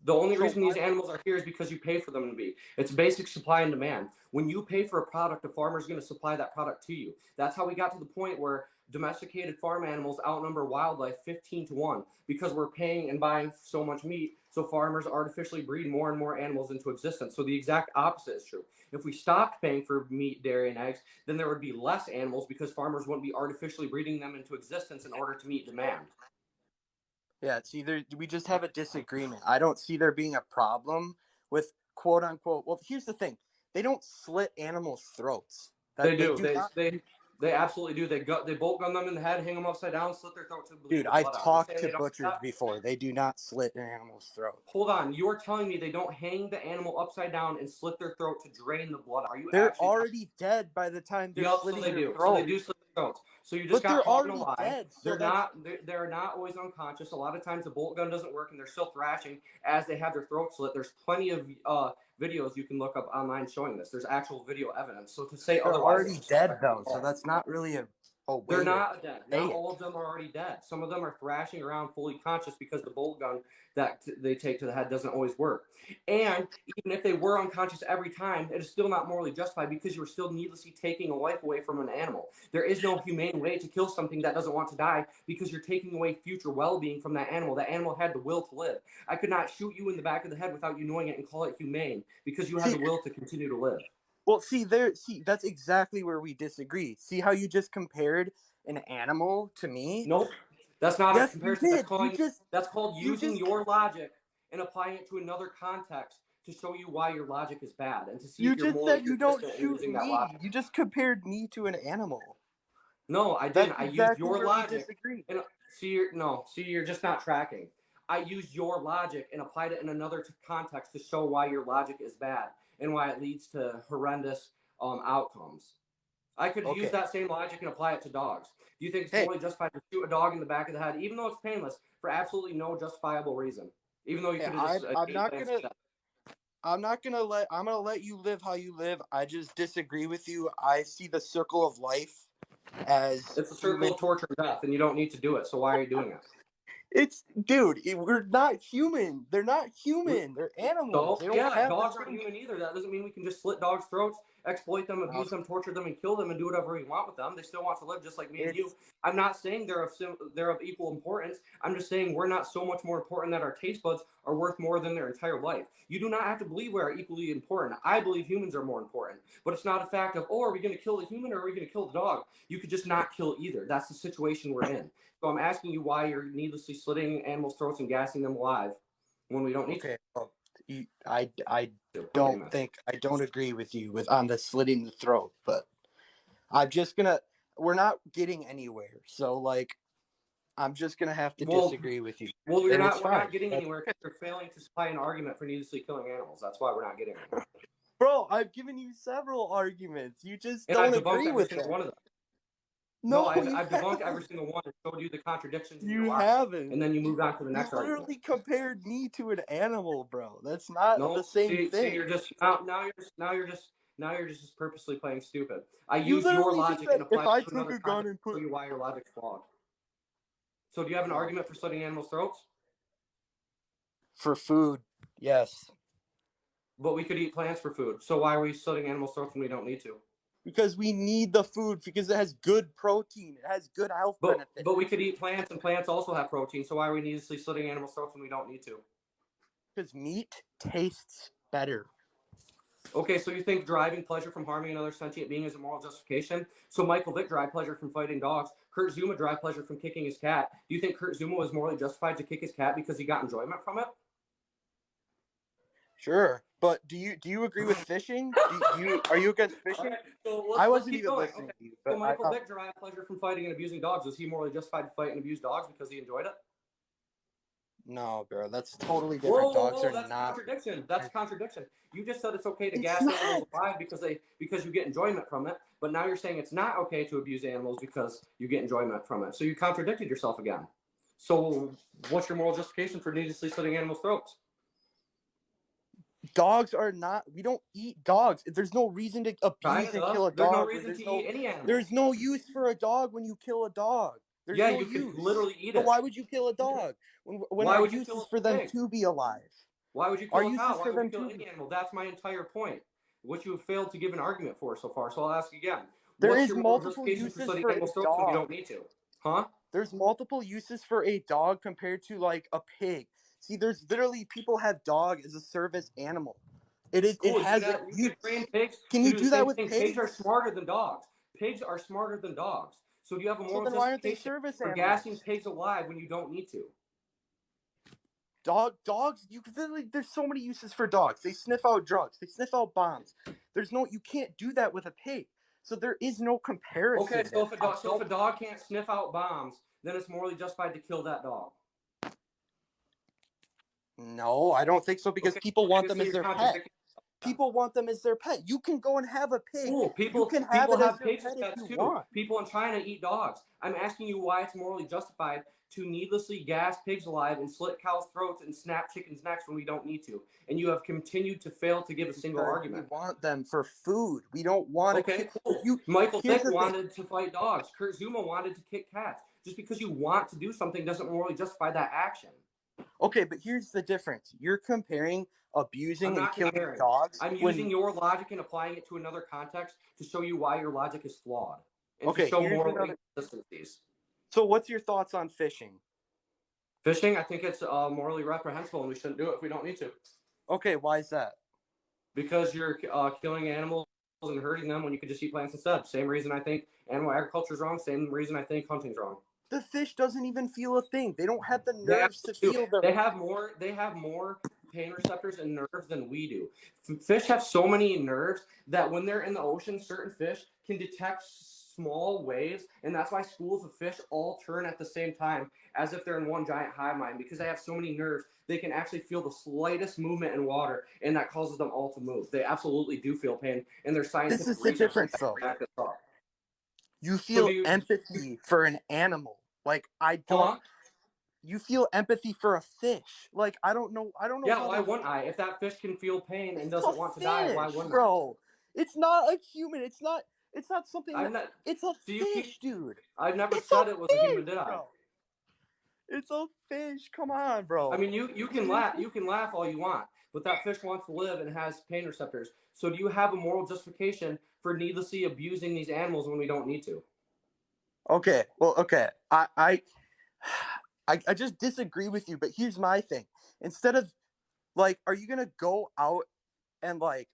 The only So reason these animals are here is because you pay for them to be. It's basic supply and demand. When you pay for a product, a farmer is going to supply that product to you. That's how we got to the point where domesticated farm animals outnumber wildlife 15-1 because we're paying and buying so much meat. So farmers artificially breed more and more animals into existence. So the exact opposite is true. If we stopped paying for meat, dairy, and eggs, then there would be less animals because farmers wouldn't be artificially breeding them into existence in order to meet demand. yeah, it's either we just have a disagreement. I don't see there being a problem with quote unquote. Well, here's the thing: they don't slit animals' throats. They That they do. do not. They absolutely do. They bolt gun them in the head, hang them upside down, slit their throat to bleed Dude, the I've blood out. You're talked saying to they don't do butchers that? before. They do not slit an animal's throat. Hold on. You're telling me they don't hang the animal upside down and slit their throat to drain the blood? Are you They're actually telling already dead by the time they're Yep, so slitting they their do. So they throat. do slit their throats. So you just But got they're caught in a already lie. dead. So that's They're not always unconscious. A lot of times the bolt gun doesn't work and they're still thrashing as they have their throat slit. There's plenty of videos you can look up online showing this. There's actual video evidence. So to say they're otherwise is already dead disrespectful though. to So all. that's not really a way They're to not dead. say Not it. all of them are already dead. Some of them are thrashing around fully conscious because the bolt gun that they take to the head doesn't always work. And even if they were unconscious every time, it is still not morally justified because you are still needlessly taking a life away from an animal. There is no humane way to kill something that doesn't want to die because you're taking away future well-being from that animal. That animal had the will to live. I could not shoot you in the back of the head without you knowing it and call it humane because you had See, the will to continue to live. well, see, that's exactly where we disagree. See how you just compared an animal to me? Nope. That's not a Yes, you comparison. did. That's called You using just, your logic and applying it to another context to show you why your logic is bad and to see you if you're just morally said you don't consistent in shoot using that me. logic. You just compared me to an animal. No, I That's didn't. I used exactly your where we logic disagree. and see, you're just not tracking. I used your logic and applied it in another context to show why your logic is bad and why it leads to horrendous outcomes. I could use Okay. that same logic and apply it to dogs. Do you think it's Hey, morally justified to shoot a dog in the back of the head, even though it's painless, for absolutely no justifiable reason? Even though you hey, could have just I'm game not plan gonna. success. I'm gonna let you live how you live. I just disagree with you. I see the circle of life as It's a circle human. of torture and death, and you don't need to do it. So why are you doing it? We're not human. They're not human. They're animals. So They don't yeah, have the dogs aren't same. human either. That doesn't mean we can just slit dogs' throats, exploit them, No, abuse them, torture them, and kill them, and do whatever we want with them. They still want to live just like me and you. it's I'm not saying they're of equal importance. I'm just saying we're not so much more important that our taste buds are worth more than their entire life. You do not have to believe we are equally important. I believe humans are more important, but it's not a fact of, oh, are we going to kill the human or are we going to kill the dog? You could just not kill either. That's the situation we're in. So I'm asking you why you're needlessly slitting animals' throats and gassing them alive when we don't need okay. Well, I to. Pretty don't much. think I don't agree with you with on the slitting the throat, but I'm just gonna. We're not getting anywhere. So like, I'm just gonna have to Well, disagree with you, well, and it's we're fine. not getting anywhere because you're failing to supply an argument for needlessly killing animals. That's why we're not getting anywhere. Bro, I've given you several arguments. You just And I've don't debunked agree every with single them. one of them. No, No, you I've debunked haven't. every single one and showed you the contradictions in your You logic. haven't. And then you moved on to the You next argument. literally compared me to an animal, bro. That's not the No, same see, thing. you're just now you're just purposely playing stupid. I You used your literally just logic said and if applied I it to took another a gun context and to put show you why your logic's flawed. So do you have an no, argument for slitting animals' throats? For food, yes. But we could eat plants for food. So why are we slitting animals' throats when we don't need to? Because we need the food because it has good protein. It has good health benefits. But we could eat plants, and plants also have protein. So why are we needlessly slitting animals' throats when we don't need to? Because meat tastes better. Okay, so you think deriving pleasure from harming another sentient being is a moral justification? So Michael Vick derived pleasure from fighting dogs. Kurt Zuma derived pleasure from kicking his cat. Do you think Kurt Zuma was morally justified to kick his cat because he got enjoyment from it? Sure, but do you agree with fishing? Are you against fishing? All right, so I let's wasn't keep even going. listening Okay. to you. So But Michael Vick derived pleasure from fighting and abusing dogs. Was he morally justified to fight and abuse dogs because he enjoyed it? no, bro, that's totally different. Dogs are That's a not. contradiction. That's a contradiction. You just said it's okay to It's gas animals not. alive because you get enjoyment from it, but now you're saying it's not okay to abuse animals because you get enjoyment from it. So you contradicted yourself again. So what's your moral justification for needlessly slitting animals' throats? Dogs are not. We don't eat dogs. There's no reason to abuse and kill a There's no dog. reason to eat any animal. There's no use for a dog when you kill a dog. There's Yeah, no you use. could literally eat So it. why would you kill a dog when Why our would you use kill is a for them pig? to be alive? Why would you Our kill a use cow? is Why for would you them kill to. any animal? That's my entire point, which you have failed to give an argument for so far. So I'll ask again. There What's is your moral multiple justification for uses slitting for a animals' throats when you dog. don't need to? Huh? There's multiple uses for a dog compared to like a pig. See, there's literally people have dog as a service animal. It Cool. has a You use. can train pigs Can to you do the do that same with thing. Pigs are pigs? smarter than dogs. Pigs are smarter than dogs. So do you have a So moral then why aren't they justification service for animals? gassing pigs alive when you don't need to? Dogs, there's so many uses for dogs. They sniff out drugs. They sniff out bombs. You can't do that with a pig. So there is no comparison. Okay, there. if a dog can't sniff out bombs, then it's morally justified to kill that dog. No, I don't think so because people want them as their pet. People want them as their pet. You can go and have a pig. Cool. People can have it as pigs your as pet pets if you too. want. People in China eat dogs. I'm asking you why it's morally justified to needlessly gas pigs alive and slit cows' throats and snap chickens' necks when we don't need to. And you have continued to fail to give a single argument. We want them for food. We don't want Okay, to. cool. Michael Vick wanted to fight dogs. Kurt Zuma wanted to kick cats. Just because you want to do something doesn't morally justify that action. Okay, but here's the difference. You're comparing abusing and killing dogs. I'm using your logic and applying it to another context to show you why your logic is flawed and to show moral inconsistencies. So what's your thoughts on fishing? Fishing, I think it's morally reprehensible and we shouldn't do it if we don't need to. Okay, why is that? Because you're killing animals and hurting them when you could just eat plants instead. Same reason I think animal agriculture is wrong. Same reason I think hunting's wrong. The fish doesn't even feel a thing. They don't have the nerves to feel them. They have more pain receptors and nerves than we do. Fish have so many nerves that when they're in the ocean, certain fish can detect small waves, and that's why schools of fish all turn at the same time as if they're in one giant hive mind because they have so many nerves. They can actually feel the slightest movement in water, and that causes them all to move. They absolutely do feel pain, and there's scientific research. This is the difference, though. You feel empathy for an animal. Like I don't. You feel empathy for a fish. Like I don't know. Yeah, why wouldn't I? If that fish can feel pain and doesn't want to die, why wouldn't I? Bro, it's not a human. It's not something. It's a fish, dude. I've never said it was a human, did I? Bro. It's a fish. Come on, bro. I mean, you can laugh. You can laugh all you want, but that fish wants to live and has pain receptors. So, do you have a moral justification for needlessly abusing these animals when we don't need to? Okay. Well, okay. I just disagree with you. But here's my thing. Instead of like, are you gonna go out and like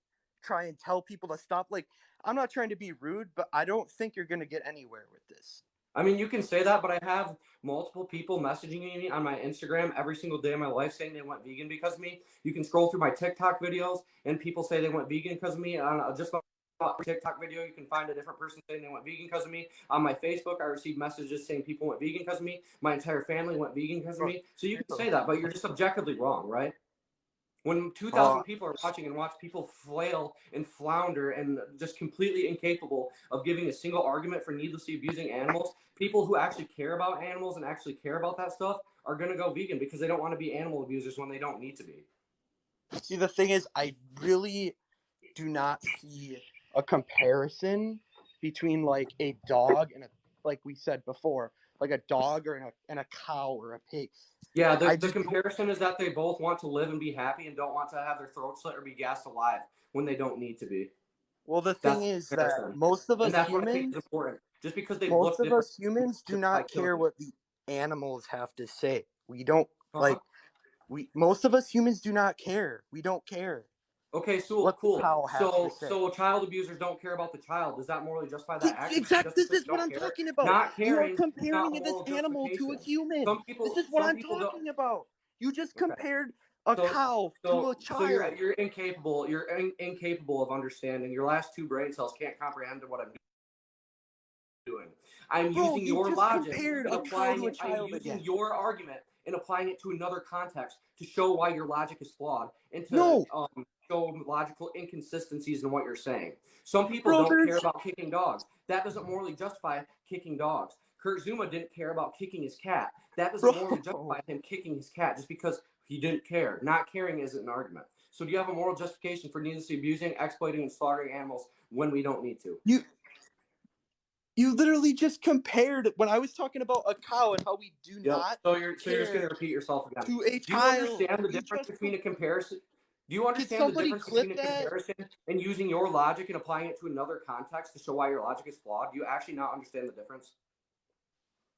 try and tell people to stop? Like, I'm not trying to be rude, but I don't think you're gonna get anywhere with this. I mean, you can say that, but I have multiple people messaging me on my Instagram every single day of my life saying they went vegan because of me. You can scroll through my TikTok videos and people say they went vegan because of me. Just about TikTok video, you can find a different person saying they went vegan because of me. On my Facebook, I received messages saying people went vegan because of me. My entire family went vegan because of me. So you can say that, but you're just objectively wrong, right? When 2,000 people are watching and watch people flail and flounder and just completely incapable of giving a single argument for needlessly abusing animals, people who actually care about animals and actually care about that stuff are going to go vegan because they don't want to be animal abusers when they don't need to be. See, the thing is, I really do not see a comparison between like a dog and like we said before, like a dog and a cow or a pig. Yeah, I the just don't. comparison is that they both want to live and be happy and don't want to have their throat slit or be gassed alive when they don't need to be. Well, the thing That's is the that comparison. most of And us that's what I think is humans, important. Just because they most look of different us humans do justify not care killing. what the animals have to say. We don't Uh-huh. most of us humans do not care. We don't care Okay, so what the cool. cow has to say. So child abusers don't care about the child. Does that morally justify that action? Exactly. Just This because is you what don't I'm care? talking about. Not You are caring is not comparing a this moral animal to a justification. human. This is what Some I'm people don't. talking about. You just Okay. compared a cow to a So child. you're incapable. You're incapable of understanding. Your last two brain cells can't comprehend what I'm doing. I'm Bro, using you your just logic compared and a cow applying to a it. I'm child using again. your argument and applying it to another context to show why your logic is flawed and to No, show logical inconsistencies in what you're saying. Some people bro, don't care there's about kicking dogs. That doesn't morally justify kicking dogs. Kurt Zuma didn't care about kicking his cat. That doesn't morally bro. justify him kicking his cat just because he didn't care. Not caring isn't an argument. So do you have a moral justification for needlessly abusing, exploiting, and slaughtering animals when we don't need to? You literally just compared when I was talking about a cow and how we do Yep. not So you're just care going to repeat yourself again. to a Do you child. understand the You difference just between a comparison? Do you Could understand the somebody difference between clip a that? comparison and using your logic and applying it to another context to show why your logic is flawed? Do you actually not understand the difference?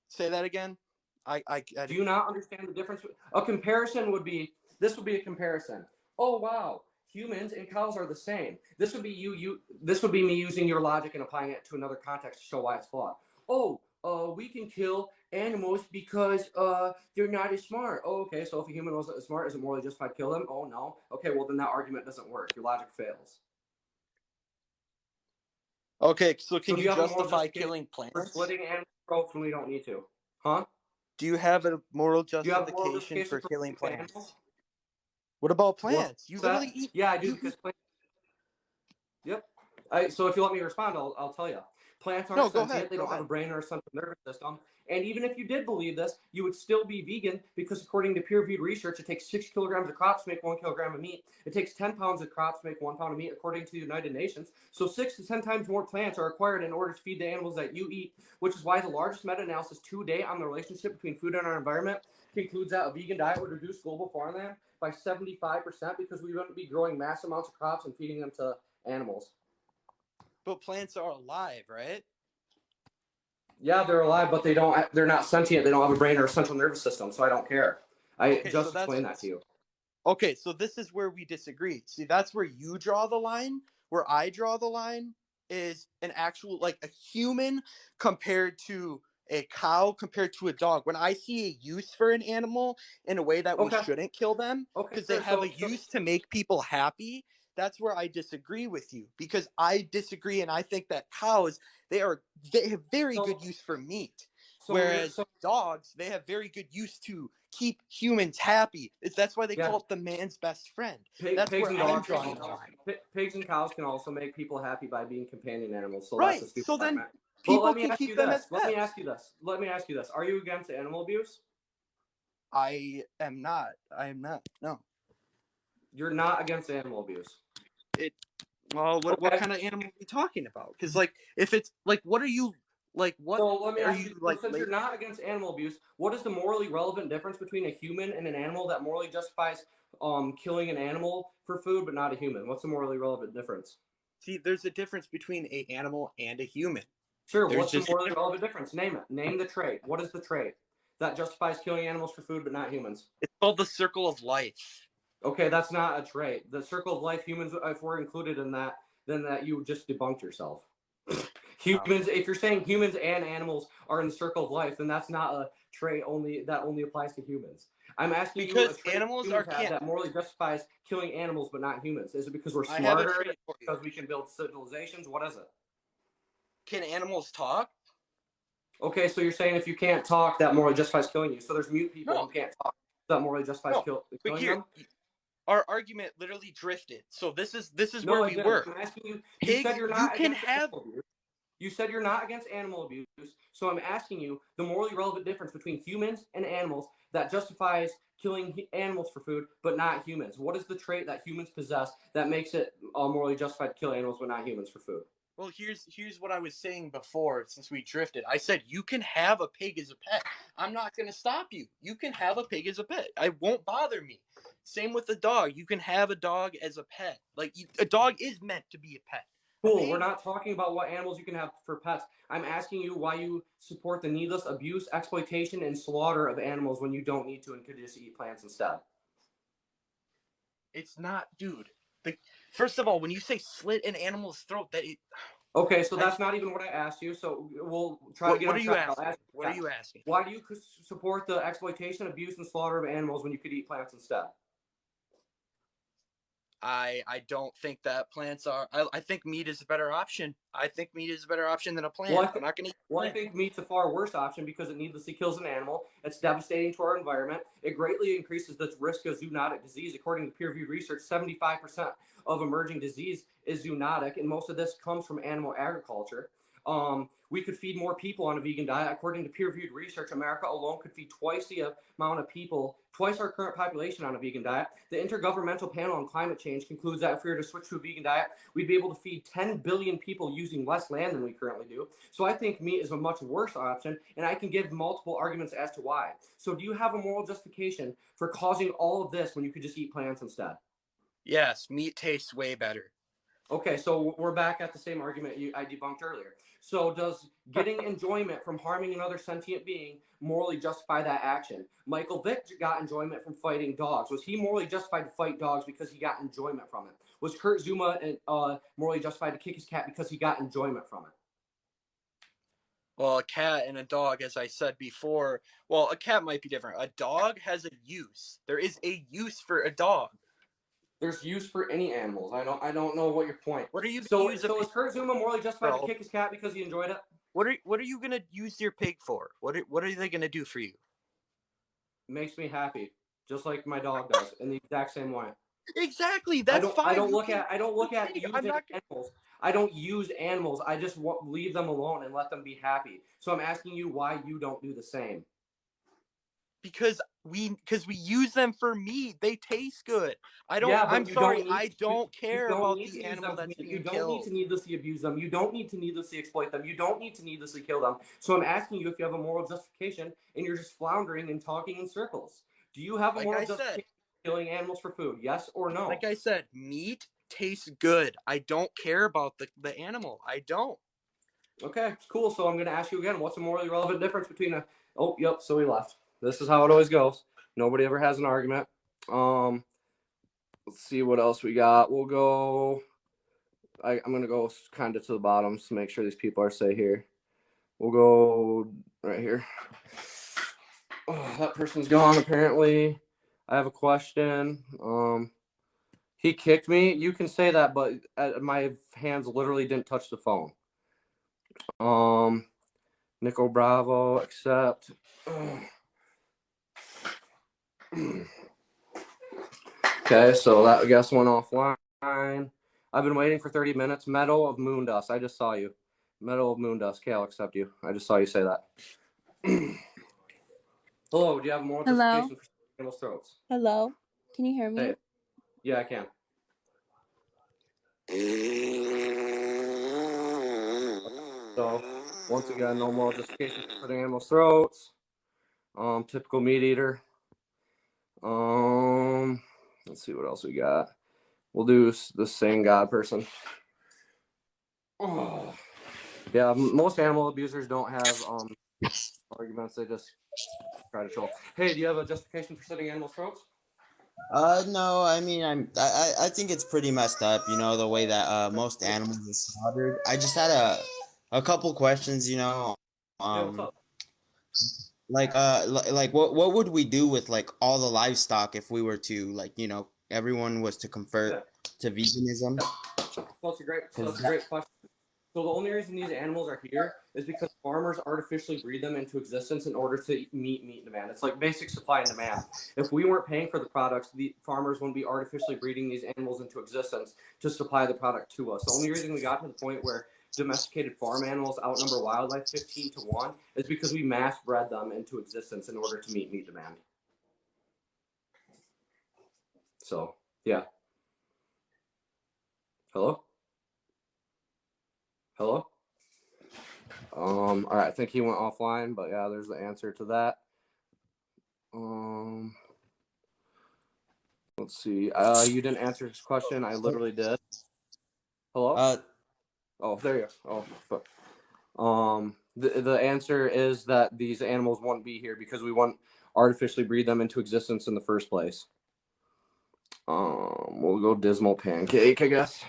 Say that again. I Do you not understand the difference? A comparison would be this would be a comparison. Oh wow, humans and cows are the same. This would be this would be me using your logic and applying it to another context to show why it's flawed. Oh, we can kill animals because they're not as smart. Oh, okay, so if a human wasn't as smart, is it morally justified to kill them? Oh no. Okay, well then that argument doesn't work. Your logic fails. Okay, so can So do you you have a moral justify justification killing for plants? splitting animal throats when we don't need to? Huh? Do you have a moral Do you have a moral justification justification for for killing splitting plants? animals? What about What's plants? You literally that? eat. Yeah, I do You because eat. Yep. So if you let me respond, I'll tell you. Plants aren't No, go ahead. sentient. They Go don't have ahead. a brain or a central nervous system. And even if you did believe this, you would still be vegan because according to peer-reviewed research, it takes 6 kilograms of crops to make 1 kilogram of meat. It takes 10 pounds of crops to make 1 pound of meat, according to the United Nations. So 6 to 10 times more plants are required in order to feed the animals that you eat, which is why the largest meta-analysis to date on the relationship between food and our environment concludes that a vegan diet would reduce global farmland by 75% because we wouldn't be growing mass amounts of crops and feeding them to animals. But plants are alive, right? Yeah, they're alive, but they're not sentient. They don't have a brain or a central nervous system, so I don't care. I Okay, just so that's explained that to you. okay. So this is where we disagree. See, that's where you draw the line. Where I draw the line is an actual like a human compared to a cow compared to a dog. When I see a use for an animal in a way that we Okay. shouldn't kill them Okay, because they sure. have a use to make people happy, that's where I disagree with you because I disagree and I think that cows they have very good use for meat. Whereas dogs, they have very good use to keep humans happy. That's why they yeah, call it the man's best friend. That's pigs where and I'm dogs, drawing the line. pigs and cows can also make people happy by being companion animals. So that's a Right. stupid So then argument. But people can keep them as pets. Let me ask you this. Are you against animal abuse? I am not. I am not. No. You're not against animal abuse. It. Well, what Okay. kind of animal are we talking about? Because like, if it's like, what are you like? What So let me are ask you. you So like? since you're not against animal abuse, what is the morally relevant difference between a human and an animal that morally justifies killing an animal for food but not a human? What's the morally relevant difference? See, there's a difference between a animal and a human. Sure. There's What's the just a morally relevant difference? Name it. Name the trait. What is the trait that justifies killing animals for food but not humans? It's called the circle of life. Okay, that's not a trait. The circle of life, humans, if we're included in that, then that you just debunked yourself. Humans, if you're saying humans and animals are in the circle of life, then that's not a trait that only applies to humans. I'm asking you a Because trait animals are humans have can't. that morally justifies killing animals but not humans. Is it because we're I have a smarter? trait for you. Because we can build civilizations? What is it? Can animals talk? Okay, so you're saying if you can't talk, that morally justifies killing you. So there's mute people No. who can't talk. That morally justifies No. But killing here, them? our argument literally drifted. So this is No, where I we didn't. were. I'm asking you. You said Pigs, you're you not can against have. animal abuse. You said you're not against animal abuse. So I'm asking you the morally relevant difference between humans and animals that justifies killing animals for food, but not humans. What is the trait that humans possess that makes it morally justified to kill animals but not humans for food? Well, here's what I was saying before, since we drifted. I said you can have a pig as a pet. I'm not going to stop you. You can have a pig as a pet. It won't bother me. Same with the dog. You can have a dog as a pet. Like a dog is meant to be a pet. Cool. We're not talking about what animals you can have for pets. I'm asking you why you support the needless abuse, exploitation, and slaughter of animals when you don't need to and could just eat plants instead. It's not, dude. First of all, when you say slit an animal's throat, Okay, so that's not even what I asked you. So we'll try to get what on are you track. asking? What are you asking? Why do you support the exploitation, abuse, and slaughter of animals when you could eat plants instead? I don't think that plants are. I think meat is a better option. I think meat is a better option than a plant. Well, I'm not going to eat. Well, I think meat's a far worse option because it needlessly kills an animal. It's devastating to our environment. It greatly increases the risk of zoonotic disease. According to peer-reviewed research, 75% of emerging disease is zoonotic, and most of this comes from animal agriculture. We could feed more people on a vegan diet. According to peer-reviewed research, America alone could feed twice the amount of people, twice our current population on a vegan diet. The Intergovernmental Panel on Climate Change concludes that if we were to switch to a vegan diet, we'd be able to feed 10 billion people using less land than we currently do. So I think meat is a much worse option, and I can give multiple arguments as to why. So do you have a moral justification for causing all of this when you could just eat plants instead? Yes, meat tastes way better. Okay, so we're back at the same argument I debunked earlier. So does getting enjoyment from harming another sentient being morally justify that action? Michael Vick got enjoyment from fighting dogs. Was he morally justified to fight dogs because he got enjoyment from it? Was Kurt Zuma morally justified to kick his cat because he got enjoyment from it? Well, a cat and a dog, as I said before, well, a cat might be different. A dog has a use. There is a use for a dog. There's use for any animals. I don't know what your point. What are you So gonna use is Kurt Zuma morally justified to kick his cat because he enjoyed it? What are you gonna use your pig for? What are they gonna do for you? Makes me happy, just like my dog does, in the exact same way. Exactly. That's fine. I don't look at using I'm not... animals. I don't use animals. I just leave them alone and let them be happy. So I'm asking you why you don't do the same. Because we use them for meat. They taste good. I'm sorry. I don't care about the animal that's being killed. You don't need to needlessly abuse them. You don't need to needlessly exploit them. You don't need to needlessly kill them. So I'm asking you if you have a moral justification and you're just floundering and talking in circles. Do you have a moral justification for killing animals for food? Yes or no? Like I said, meat tastes good. I don't care about the animal. I don't. Okay, cool. So I'm going to ask you again, what's a morally relevant difference between a... Oh, yep, so he left. This is how it always goes. Nobody ever has an argument. Let's see what else we got. We'll go... I'm going to go kind of to the bottom to make sure these people are safe here. We'll go right here. Oh, that person's gone, apparently. I have a question. He kicked me. You can say that, but my hands literally didn't touch the phone. Nico Bravo, accept. Okay, so that I guess went offline. I've been waiting for 30 minutes. Meadow of Moondust. I just saw you. Meadow of Moondust. Okay, I'll accept you. I just saw you say that. Hello, do you have more justification for animals' throats? Hello? Can you hear me? Hey. Yeah, I can. So, once again, no more justification for the animals' throats. Typical meat eater. Let's see what else we got. We'll do the same God person. Oh. Yeah, most animal abusers don't have arguments. They just try to troll. Hey, do you have a justification for slitting animals' throats? No, I mean, I think it's pretty messed up, the way that most animals are slaughtered. I just had a couple questions, Yeah, what's up? like what would we do with like all the livestock if we were to everyone was to convert to veganism? Well, that's a great question. So the only reason these animals are here is because farmers artificially breed them into existence in order to meet meat demand. It's like basic supply and demand. If we weren't paying for the products, the farmers wouldn't be artificially breeding these animals into existence to supply the product to us. The only reason we got to the point where domesticated farm animals outnumber wildlife 15-1 is because we mass bred them into existence in order to meet meat demand. So, yeah. Hello? Hello? All right, I think he went offline, but yeah, there's the answer to that. Let's see. You didn't answer his question. I literally did. Hello? Oh, there you go. Oh, fuck. The answer is that these animals won't be here because we won't artificially breed them into existence in the first place. We'll go dismal pancake, I guess.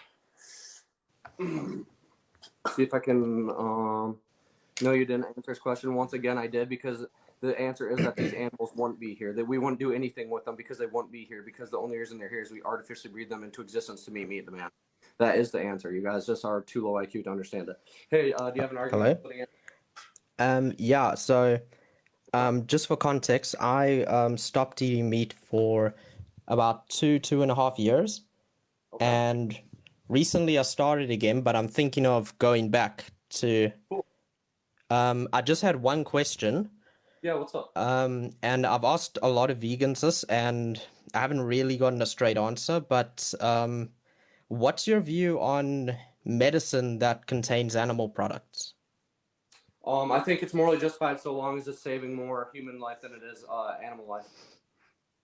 See if I can. No, you didn't answer his question. Once again, I did because the answer is that these animals won't be here. That we won't do anything with them because they won't be here. Because the only reason they're here is we artificially breed them into existence to meet the man. That is the answer. You guys just are too low IQ to understand it. Hey, do you have an argument? Hello? Yeah, so just for context, I stopped eating meat for about 2.5 years. Okay. And recently I started again, but I'm thinking of going back to Cool. I just had one question. Yeah, what's up? And I've asked a lot of vegans this, and I haven't really gotten a straight answer, but what's your view on medicine that contains animal products? I think it's morally justified so long as it's saving more human life than it is animal life.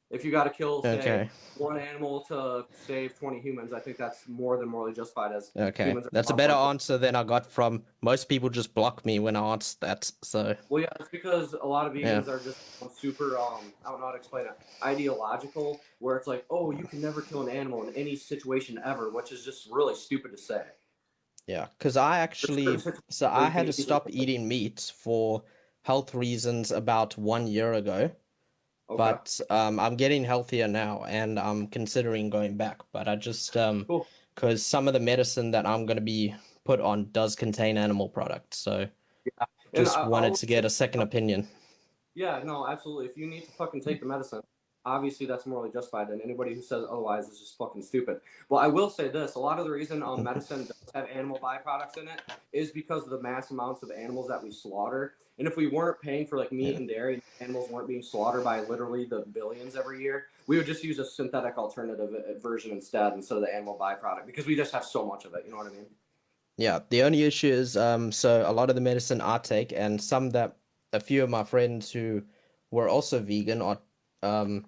If you got to kill, say, one animal to save 20 humans, I think that's more than morally justified as humans. That's a better answer than I got from most people. Just block me when I asked that. So. Well, yeah, it's because a lot of vegans are just super, I don't know how to explain it, ideological, where it's like, oh, you can never kill an animal in any situation ever, which is just really stupid to say. Yeah, because I had to stop eating meat for health reasons about 1 year ago. Okay. But I'm getting healthier now, and I'm considering going back. But I just because some of the medicine that I'm going to be put on does contain animal products, so just wanted to get a second opinion. Yeah, no, absolutely. If you need to fucking take the medicine, obviously that's morally justified, and anybody who says otherwise is just fucking stupid. Well, I will say this: a lot of the reason medicine does have animal byproducts in it is because of the mass amounts of animals that we slaughter. And if we weren't paying for like meat and dairy, animals weren't being slaughtered by literally the billions every year, we would just use a synthetic alternative version instead of the animal byproduct because we just have so much of it. You know what I mean? Yeah. The only issue is so a lot of the medicine I take, and some that a few of my friends who were also vegan or and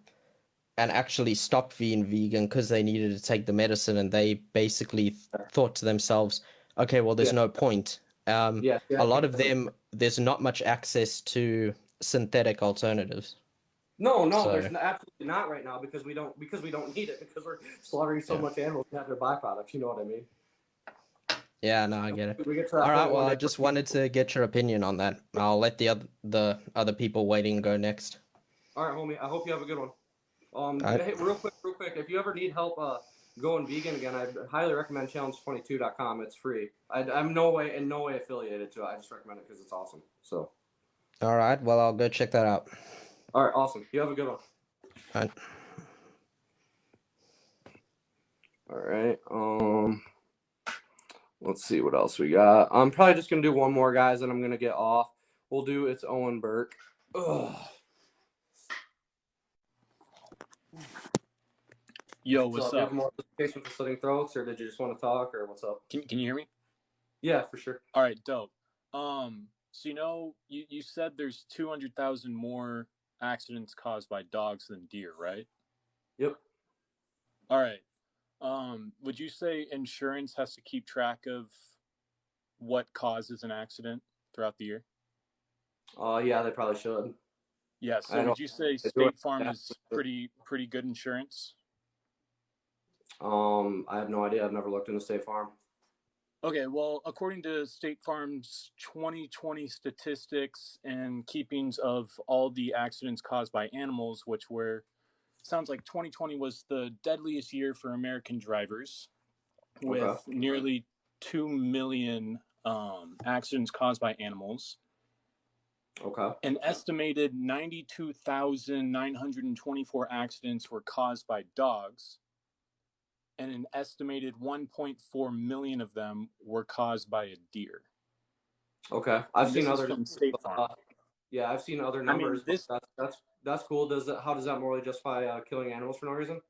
actually stopped being vegan because they needed to take the medicine, and they basically thought to themselves, okay, well, there's no point. A lot of them, there's not much access to synthetic alternatives. No, there's absolutely not right now because we don't need it because we're slaughtering so much animals to have their byproducts. You know what I mean? Yeah, no, I get it. All right, well, I just wanted to get your opinion on that. I'll let the other people waiting go next. All right, homie. I hope you have a good one. Hey, real quick, if you ever need help going vegan again, I highly recommend challenge22.com. It's free. I'm in no way affiliated to it. I just recommend it because it's awesome. So. All right, well, I'll go check that out. All right, awesome. You have a good one. All right. Let's see what else we got. I'm probably just gonna do one more, guys, and I'm gonna get off. We'll do It's Owen Burke. Ugh. Yo, what's up? Do you have more patience for slitting throats, or did you just want to talk, or what's up? Can you hear me? Yeah, for sure. All right, dope. So you said there's 200,000 more accidents caused by dogs than deer, right? Yep. All right. Would you say insurance has to keep track of what causes an accident throughout the year? Yeah, they probably should. Yeah. So would you say State Farm is pretty good insurance? I have no idea. I've never looked into State Farm. Okay, well, according to State Farm's 2020 statistics and keepings of all the accidents caused by animals, which sounds like 2020 was the deadliest year for American drivers, with nearly 2 million accidents caused by animals. Okay. An estimated 92,924 accidents were caused by dogs, and an estimated 1.4 million of them were caused by a deer. Okay, I've seen other from State Farm. Yeah, I've seen other numbers. I mean, that's cool. How does that morally justify killing animals for no reason?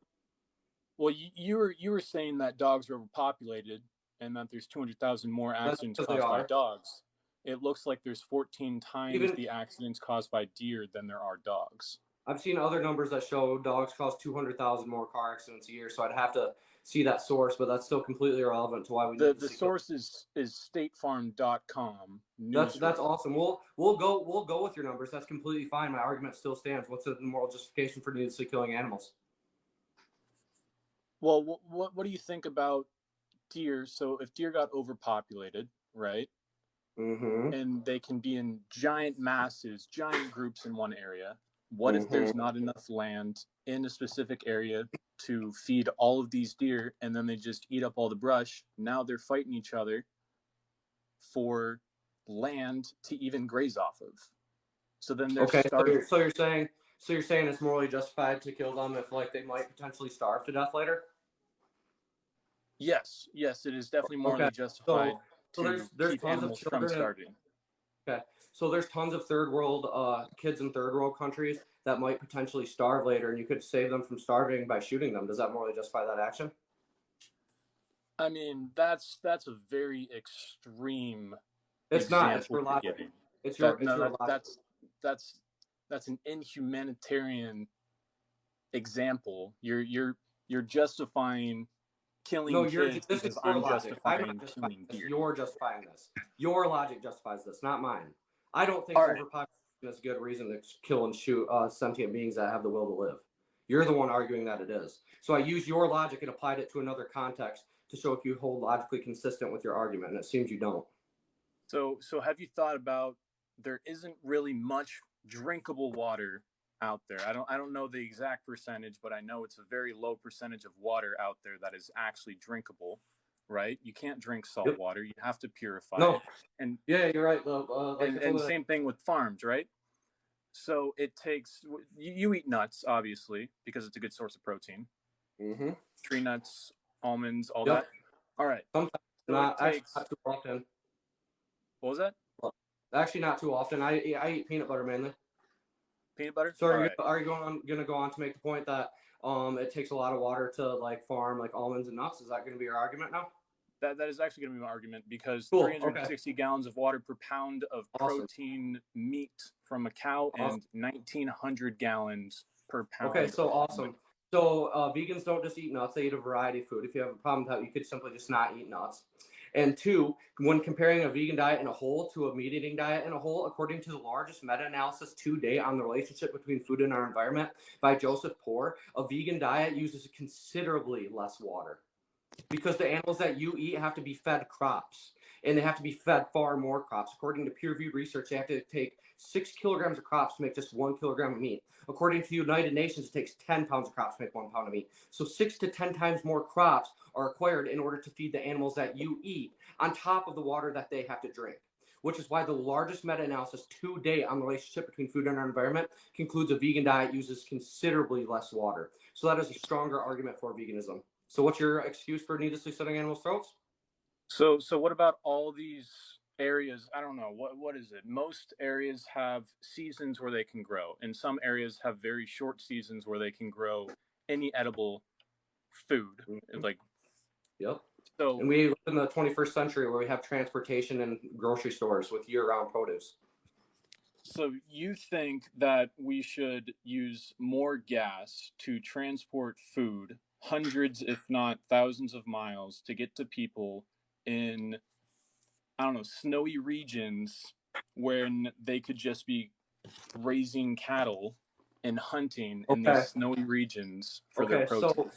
Well, you were saying that dogs are overpopulated, and that there's 200,000 more That's accidents because they caused by are. dogs, it looks like there's 14 times Even the accidents caused by deer than there are dogs. I've seen other numbers that show dogs cause 200,000 more car accidents a year, so I'd have to see that source, but that's still completely irrelevant to why we need to The see. source is statefarm.com. That's awesome. We'll go with your numbers. That's completely fine. My argument still stands. What's the moral justification for needlessly killing animals? Well, what do you think about deer? So if deer got overpopulated, right? Mm-hmm. And they can be in giant masses, giant groups in one area. What if there's not enough land in a specific area to feed all of these deer, and then they just eat up all the brush? Now they're fighting each other for land to even graze off of. So then they're starving. So you're saying it's morally justified to kill them if like they might potentially starve to death later? Yes, it is definitely morally justified to there's keep tons animals of from children starving. Okay, so there's tons of third world kids in third world countries that might potentially starve later, and you could save them from starving by shooting them. Does that morally justify that action? I mean, that's a very extreme It's not. It's example your you're logic. giving. It's your logic. That's an inhumanitarian example. You're justifying killing kids this is because your I'm logic. I'm justifying not justifying killing this. deer. You're justifying this. Your logic justifies this, not mine. I don't think All right. overpopulation is a good reason to kill and shoot sentient beings that have the will to live. You're the one arguing that it is. So I used your logic and applied it to another context to show if you hold logically consistent with your argument, and it seems you don't. So have you thought about there isn't really much drinkable water out there? I don't know the exact percentage, but I know it's a very low percentage of water out there that is actually drinkable, right? You can't drink salt water. You have to purify it. And yeah, you're right. And same thing with farms, right? So it takes you eat nuts, obviously, because it's a good source of protein. Mm-hmm. Tree nuts, almonds, all that. All right. Sometimes not too often. What was that? Actually, not too often. I eat peanut butter mainly. Peanut butter. So are you going to go on to make the point that it takes a lot of water to like farm like almonds and nuts? Is that going to be your argument now? That is actually going to be my argument because 360 gallons of water per pound of protein meat from a cow and 1,900 gallons per pound. Okay, so awesome. So vegans don't just eat nuts; they eat a variety of food. If you have a problem with that, you could simply just not eat nuts. And two, when comparing a vegan diet in a whole to a meat eating diet in a whole, according to the largest meta-analysis to date on the relationship between food and our environment by Joseph Poore, a vegan diet uses considerably less water because the animals that you eat have to be fed crops, and they have to be fed far more crops. According to peer-reviewed research, they have to take 6 kilograms of crops to make just 1 kilogram of meat. According to the United Nations, it takes 10 pounds of crops to make 1 pound of meat. So 6 to 10 times more crops are required in order to feed the animals that you eat, on top of the water that they have to drink. Which is why the largest meta-analysis to date on the relationship between food and our environment concludes a vegan diet uses considerably less water. So that is a stronger argument for veganism. So what's your excuse for needlessly slitting animals' throats? So what about all these areas? I don't know. What is it? Most areas have seasons where they can grow, and some areas have very short seasons where they can grow any edible food. Like, yep. So, and we live in the 21st century where we have transportation and grocery stores with year-round produce. So you think that we should use more gas to transport food hundreds, if not thousands of miles to get to people in, I don't know, snowy regions when they could just be raising cattle and hunting in these snowy regions for their protein?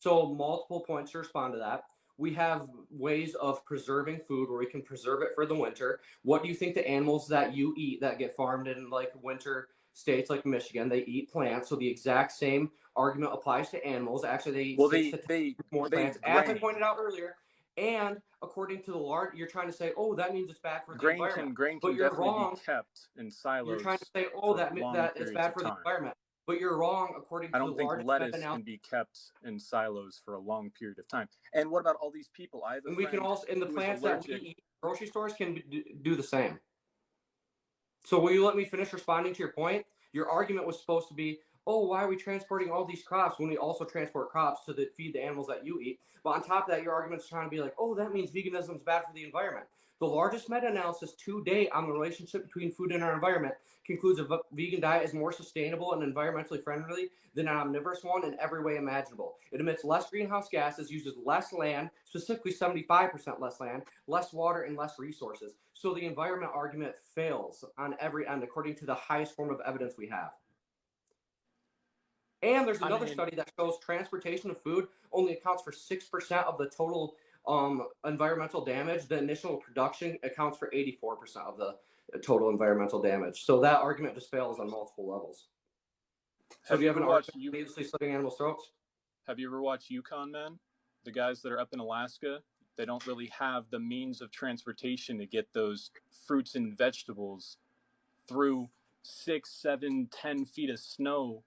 So multiple points to respond to that. We have ways of preserving food where we can preserve it for the winter. What do you think the animals that you eat that get farmed in like winter states like Michigan, they eat plants? So the exact same argument applies to animals. Actually, they eat more plants, as I pointed out earlier. And according to the large, you're trying to say, oh, that means it's bad for the environment. Grain can definitely be kept in silos. You're trying to say, oh, that it's bad for the environment. But you're wrong, according to the largest meta-analysis. I don't think lettuce can be kept in silos for a long period of time. And what about all these people? And we can also, in the plants that we eat, grocery stores can do the same. So will you let me finish responding to your point? Your argument was supposed to be, oh, why are we transporting all these crops when we also transport crops to feed the animals that you eat? But on top of that, your argument's trying to be like, oh, that means veganism is bad for the environment. The largest meta-analysis to date on the relationship between food and our environment concludes a vegan diet is more sustainable and environmentally friendly than an omnivorous one in every way imaginable. It emits less greenhouse gases, uses less land, specifically 75% less land, less water, and less resources. So the environment argument fails on every end, according to the highest form of evidence we have. And there's another study that shows transportation of food only accounts for 6% of the total environmental damage. The initial production accounts for 84% of the total environmental damage. So that argument just fails on multiple levels. So do you have an argument needlessly slitting animals' throats? Have you ever watched Yukon Men? The guys that are up in Alaska, they don't really have the means of transportation to get those fruits and vegetables through 6, 7, 10 feet of snow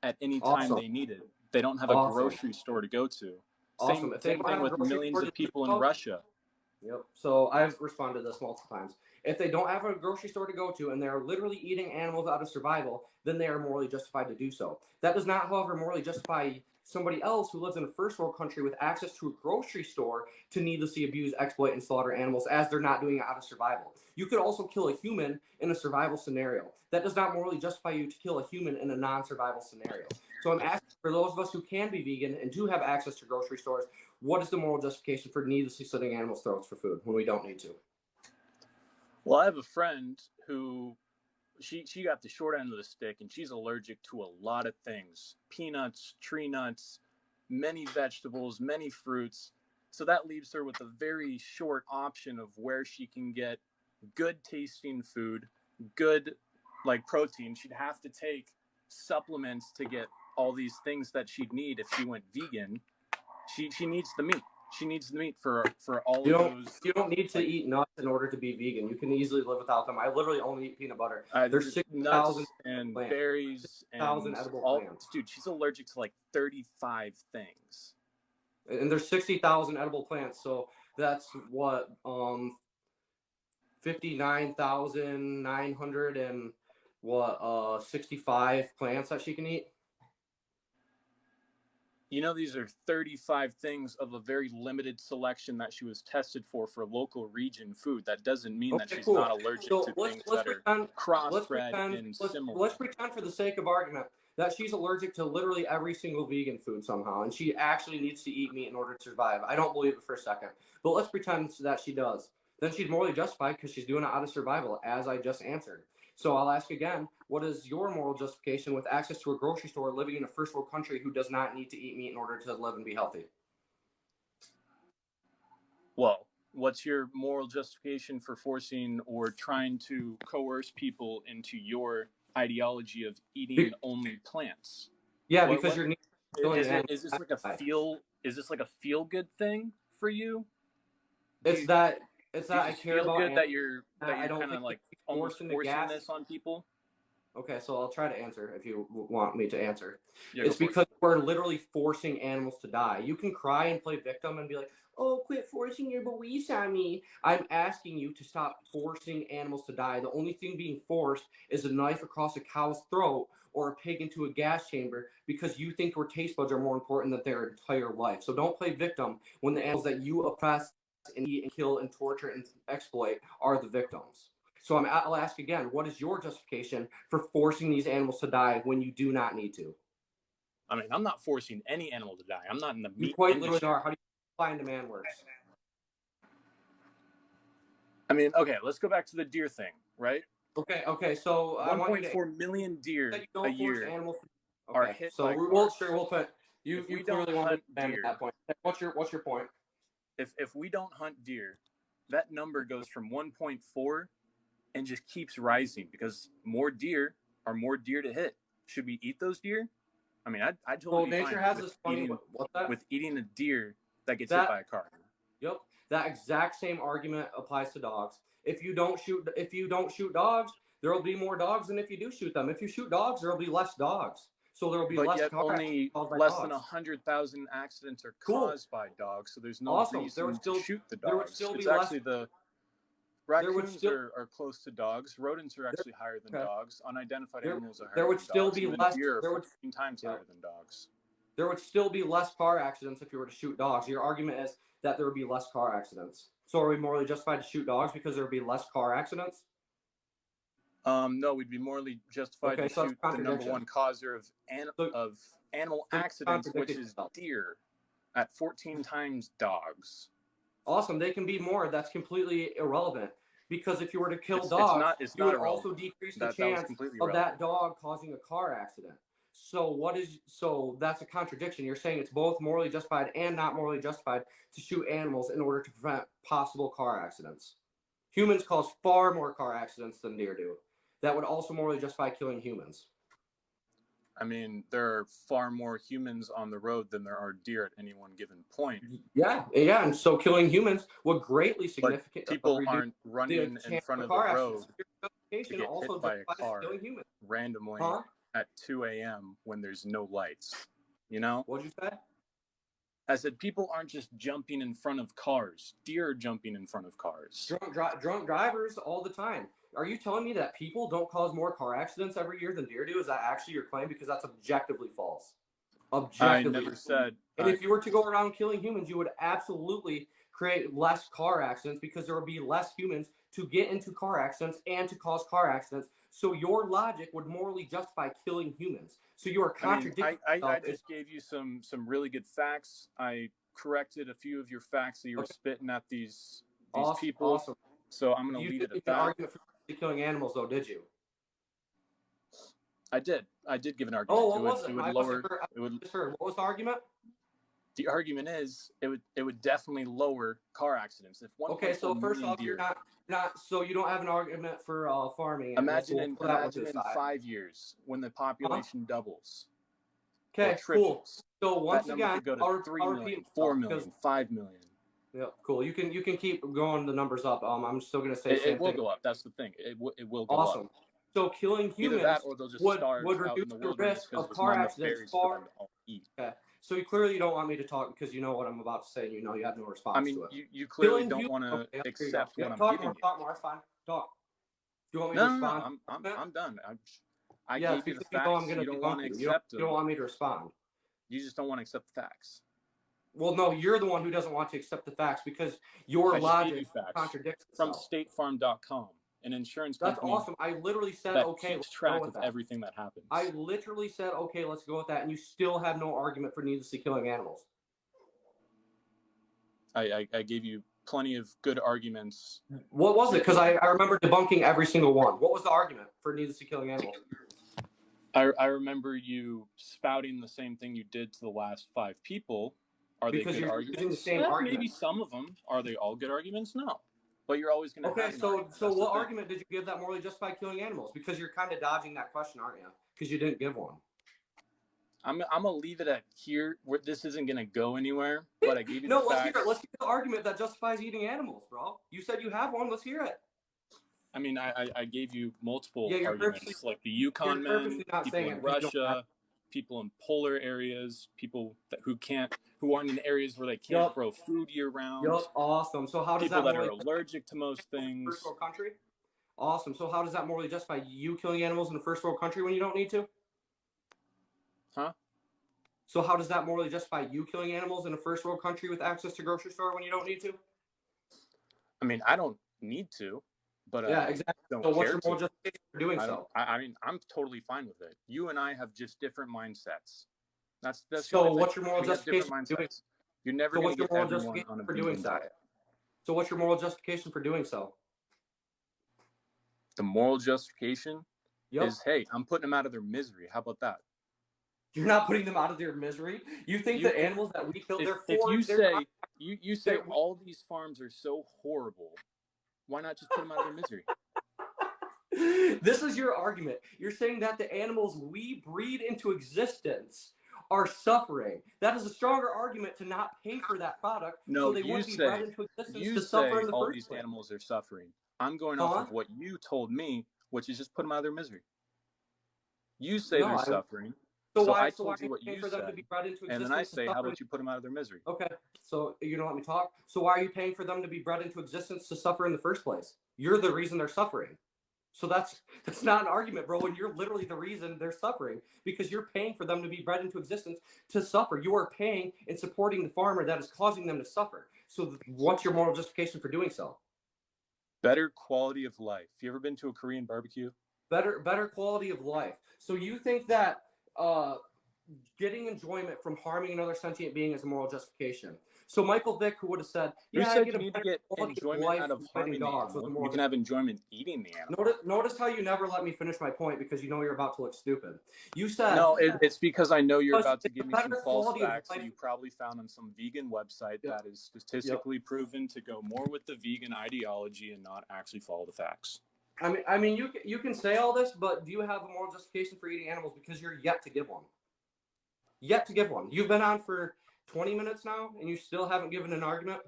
at any time they need it. They don't have a grocery store to go to. Same thing with millions of people in Russia. Yep. So I've responded to this multiple times. If they don't have a grocery store to go to and they are literally eating animals out of survival, then they are morally justified to do so. That does not, however, morally justify somebody else who lives in a first world country with access to a grocery store to needlessly abuse, exploit, and slaughter animals as they're not doing it out of survival. You could also kill a human in a survival scenario. That does not morally justify you to kill a human in a non-survival scenario. So I'm asking for those of us who can be vegan and do have access to grocery stores, what is the moral justification for needlessly slitting animals' throats for food when we don't need to? Well, I have a friend who she got the short end of the stick, and she's allergic to a lot of things: peanuts, tree nuts, many vegetables, many fruits. So that leaves her with a very short option of where she can get good tasting food, good like protein. She'd have to take supplements to get all these things that she'd need if she went vegan. She needs the meat. She needs the meat for all of those. You don't need to eat nuts in order to be vegan. You can easily live without them. I literally only eat peanut butter. There's 6,000 and plants. berries and edible plants. Dude, she's allergic to like 35 things. And there's 60,000 edible plants. So that's what 59,900 and what 65 plants that she can eat. You know, these are 35 things of a very limited selection that she was tested for local region food. That doesn't mean that she's not allergic to things that are crossbred and similar. Let's pretend for the sake of argument that she's allergic to literally every single vegan food somehow, and she actually needs to eat meat in order to survive. I don't believe it for a second, but let's pretend that she does. Then she's morally justified because she's doing it out of survival, as I just answered. So I'll ask again, what is your moral justification with access to a grocery store living in a first world country who does not need to eat meat in order to live and be healthy? Well, what's your moral justification for forcing or trying to coerce people into your ideology of eating only plants? Yeah, because you're is this like a feel good thing for you? It's that I care about good that you're kind of like almost forcing this on people. Okay, so I'll try to answer if you want me to answer. Yeah, it's because we're literally forcing animals to die. You can cry and play victim and be like, oh, quit forcing your beliefs on me. I'm asking you to stop forcing animals to die. The only thing being forced is a knife across a cow's throat or a pig into a gas chamber because you think your taste buds are more important than their entire life. So don't play victim when the animals that you oppress and eat and kill and torture and exploit are the victims. So I'll ask again, what is your justification for forcing these animals to die when you do not need to? I mean, I'm not forcing any animal to die. I'm not in the meat you quite industry. Literally are. How do you supply and demand works? I mean, okay, let's go back to the deer thing, right? Okay. So 1.4 million deer a year are hit by cars. We'll put you clearly want to expand at that point. What's your point? If we don't hunt deer, that number goes from 1.4 and just keeps rising because more deer are more deer to hit. Should we eat those deer? I mean, I totally be nature has this funny with eating a deer that gets hit by a car. Yep, that exact same argument applies to dogs. If you don't shoot dogs, there will be more dogs than if you do shoot them. If you shoot dogs, there will be less dogs. So there will be less cars. Only less than 100,000 accidents are caused by dogs. So there's no reason to shoot the dogs. There would still be actually Raccoons are close to dogs. Rodents are actually higher than dogs. Unidentified animals are higher than dogs. Even deer are 14 times higher than dogs. There would still be less car accidents if you were to shoot dogs. Your argument is that there would be less car accidents. So are we morally justified to shoot dogs because there would be less car accidents? No, we'd be morally justified to shoot the number one causer of animal accidents, which is deer, at 14 times dogs. Awesome. They can be more. That's completely irrelevant. Because if you were to kill dogs, you would also decrease the chance of that dog causing a car accident. So that's a contradiction. You're saying it's both morally justified and not morally justified to shoot animals in order to prevent possible car accidents. Humans cause far more car accidents than deer do. That would also morally justify killing humans. I mean, there are far more humans on the road than there are deer at any one given point. Yeah, and so killing humans would greatly significantly people aren't running in front of the road to get hit by a car randomly at 2 a.m. when there's no lights. You know? What'd you say? I said people aren't just jumping in front of cars. Deer are jumping in front of cars. Drunk drivers all the time. Are you telling me that people don't cause more car accidents every year than deer do? Is that actually your claim? Because that's objectively false. Objectively. I never said. And if you were to go around killing humans, you would absolutely create less car accidents because there would be less humans to get into car accidents and to cause car accidents. So your logic would morally justify killing humans. So you are contradicting. I just gave you some really good facts. I corrected a few of your facts that you were spitting at these people. Awesome. So I'm going to leave it at that. Argument for killing animals, though, did you? I did give an argument. Oh, what was it? It would lower. What was the argument? The argument is it would definitely lower car accidents. If one so first off, you're not so you don't have an argument for farming. Imagine in 5 years when the population doubles. Okay, cool. So once that again, could go to 3 million, 4 million, 5 million. Yeah, cool. You can keep going the numbers up. I'm still gonna say it will go up. That's the thing. It will go up. So killing humans would reduce the risk of car accidents far. Okay. So you clearly don't want me to talk because you know what I'm about to say. And you know you have no response. I mean, to it. you clearly don't want to accept what I'm giving you. Talk more. It's fine. Talk. Do you want me to respond? No, I'm done. I gave you the facts. You don't want to accept them. You don't want me to respond. You just don't want to accept the facts. Well, no, you're the one who doesn't want to accept the facts because your logic contradicts itself. From statefarm.com, an insurance company. That's awesome. I literally said, okay, keeps track of everything that happens. I literally said, okay, let's go with that, and you still have no argument for needlessly killing animals. I gave you plenty of good arguments. What was it? Because I remember debunking every single one. What was the argument for needlessly killing animals? I remember you spouting the same thing you did to the last 5 people. Are they good arguments? Maybe some of them. Are they all good arguments? No. But you're always going to have so what argument did you give that morally justified killing animals? Because you're kind of dodging that question, aren't you? Because you didn't give one. I'm going to leave it at here. This isn't going to go anywhere, but I gave you the facts. Let's hear it. Let's hear the argument that justifies eating animals, bro. You said you have one. Let's hear it. I mean, I gave you multiple arguments, like the Yukon men, people in Russia, people in polar areas, people who aren't in areas where they can't grow food year round. Yep, awesome. So how does people that are allergic to most things? First world country. Awesome. So how does that morally justify you killing animals in a first world country when you don't need to? Huh? So how does that morally justify you killing animals in a first world country with access to grocery store when you don't need to? I mean, I don't need to. But yeah, exactly. So what's your moral justification for doing so? I mean, I'm totally fine with it. You and I have just different mindsets. That's so what's your moral justification for doing? You're never going to get everyone on a vegan diet. So what's your moral justification for doing so? The moral justification is, hey, I'm putting them out of their misery. How about that? You're not putting them out of their misery. You think the animals that we kill, if you say all these farms are so horrible. Why not just put them out of their misery? This is your argument. You're saying that the animals we breed into existence are suffering. That is a stronger argument to not pay for that product. No, so they wouldn't be bred into existence to suffer in the all first these place. Animals are suffering. I'm going off of what you told me, which is just put them out of their misery. You say they're suffering. So I why told are you you what paying you for them to said, be bred into and existence? then I say, how suffer? about you put them out of their misery? Okay, so you don't let me talk. So why are you paying for them to be bred into existence to suffer in the first place? You're the reason they're suffering. So that's not an argument, bro. And you're literally the reason they're suffering because you're paying for them to be bred into existence to suffer. You are paying and supporting the farmer that is causing them to suffer. So what's your moral justification for doing so? Better quality of life. You ever been to a Korean barbecue? Better quality of life. So you think that getting enjoyment from harming another sentient being is a moral justification? So Michael Vick, who would have said, Who "Yeah, I said get you a need to better get quality of enjoyment life out of from fighting harming the dogs," with a animal? moral You can have enjoyment eating the animal. Notice how you never let me finish my point because you know you're about to look stupid. You said No, it's because I know you're about to it's a give me some better false quality of facts that life. you probably found on some vegan website Yep. that is statistically proven to go more with the vegan ideology and not actually follow the facts. I mean, you can say all this, but do you have a moral justification for eating animals? Because you're yet to give one. Yet to give one. You've been on for 20 minutes now, and you still haven't given an argument.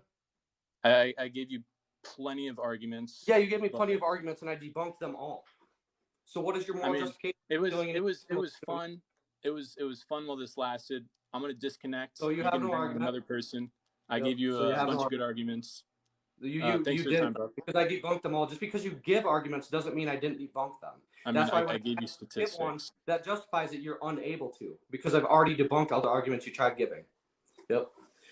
I gave you plenty of arguments. Yeah, you gave me plenty of arguments, and I debunked them all. So what is your moral justification? It was fun. It was fun while this lasted. I'm gonna disconnect. So you have can no bring on argument? another person. I Yep. gave you So you a have bunch no of good arguments. You Thanks for your did time, bro. because I debunked them all. Just because you give arguments doesn't mean I didn't debunk them. I mean, That's why I gave you give one statistics. that justifies it, you're unable to because I've already debunked all the arguments you tried giving. Yep.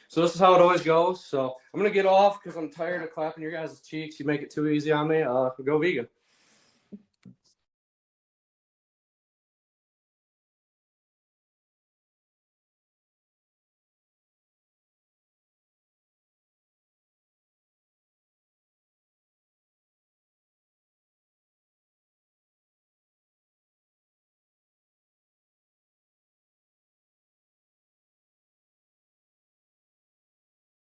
So this is how it always goes. So I'm gonna get off because I'm tired of clapping your guys' cheeks. You make it too easy on me. Go vegan.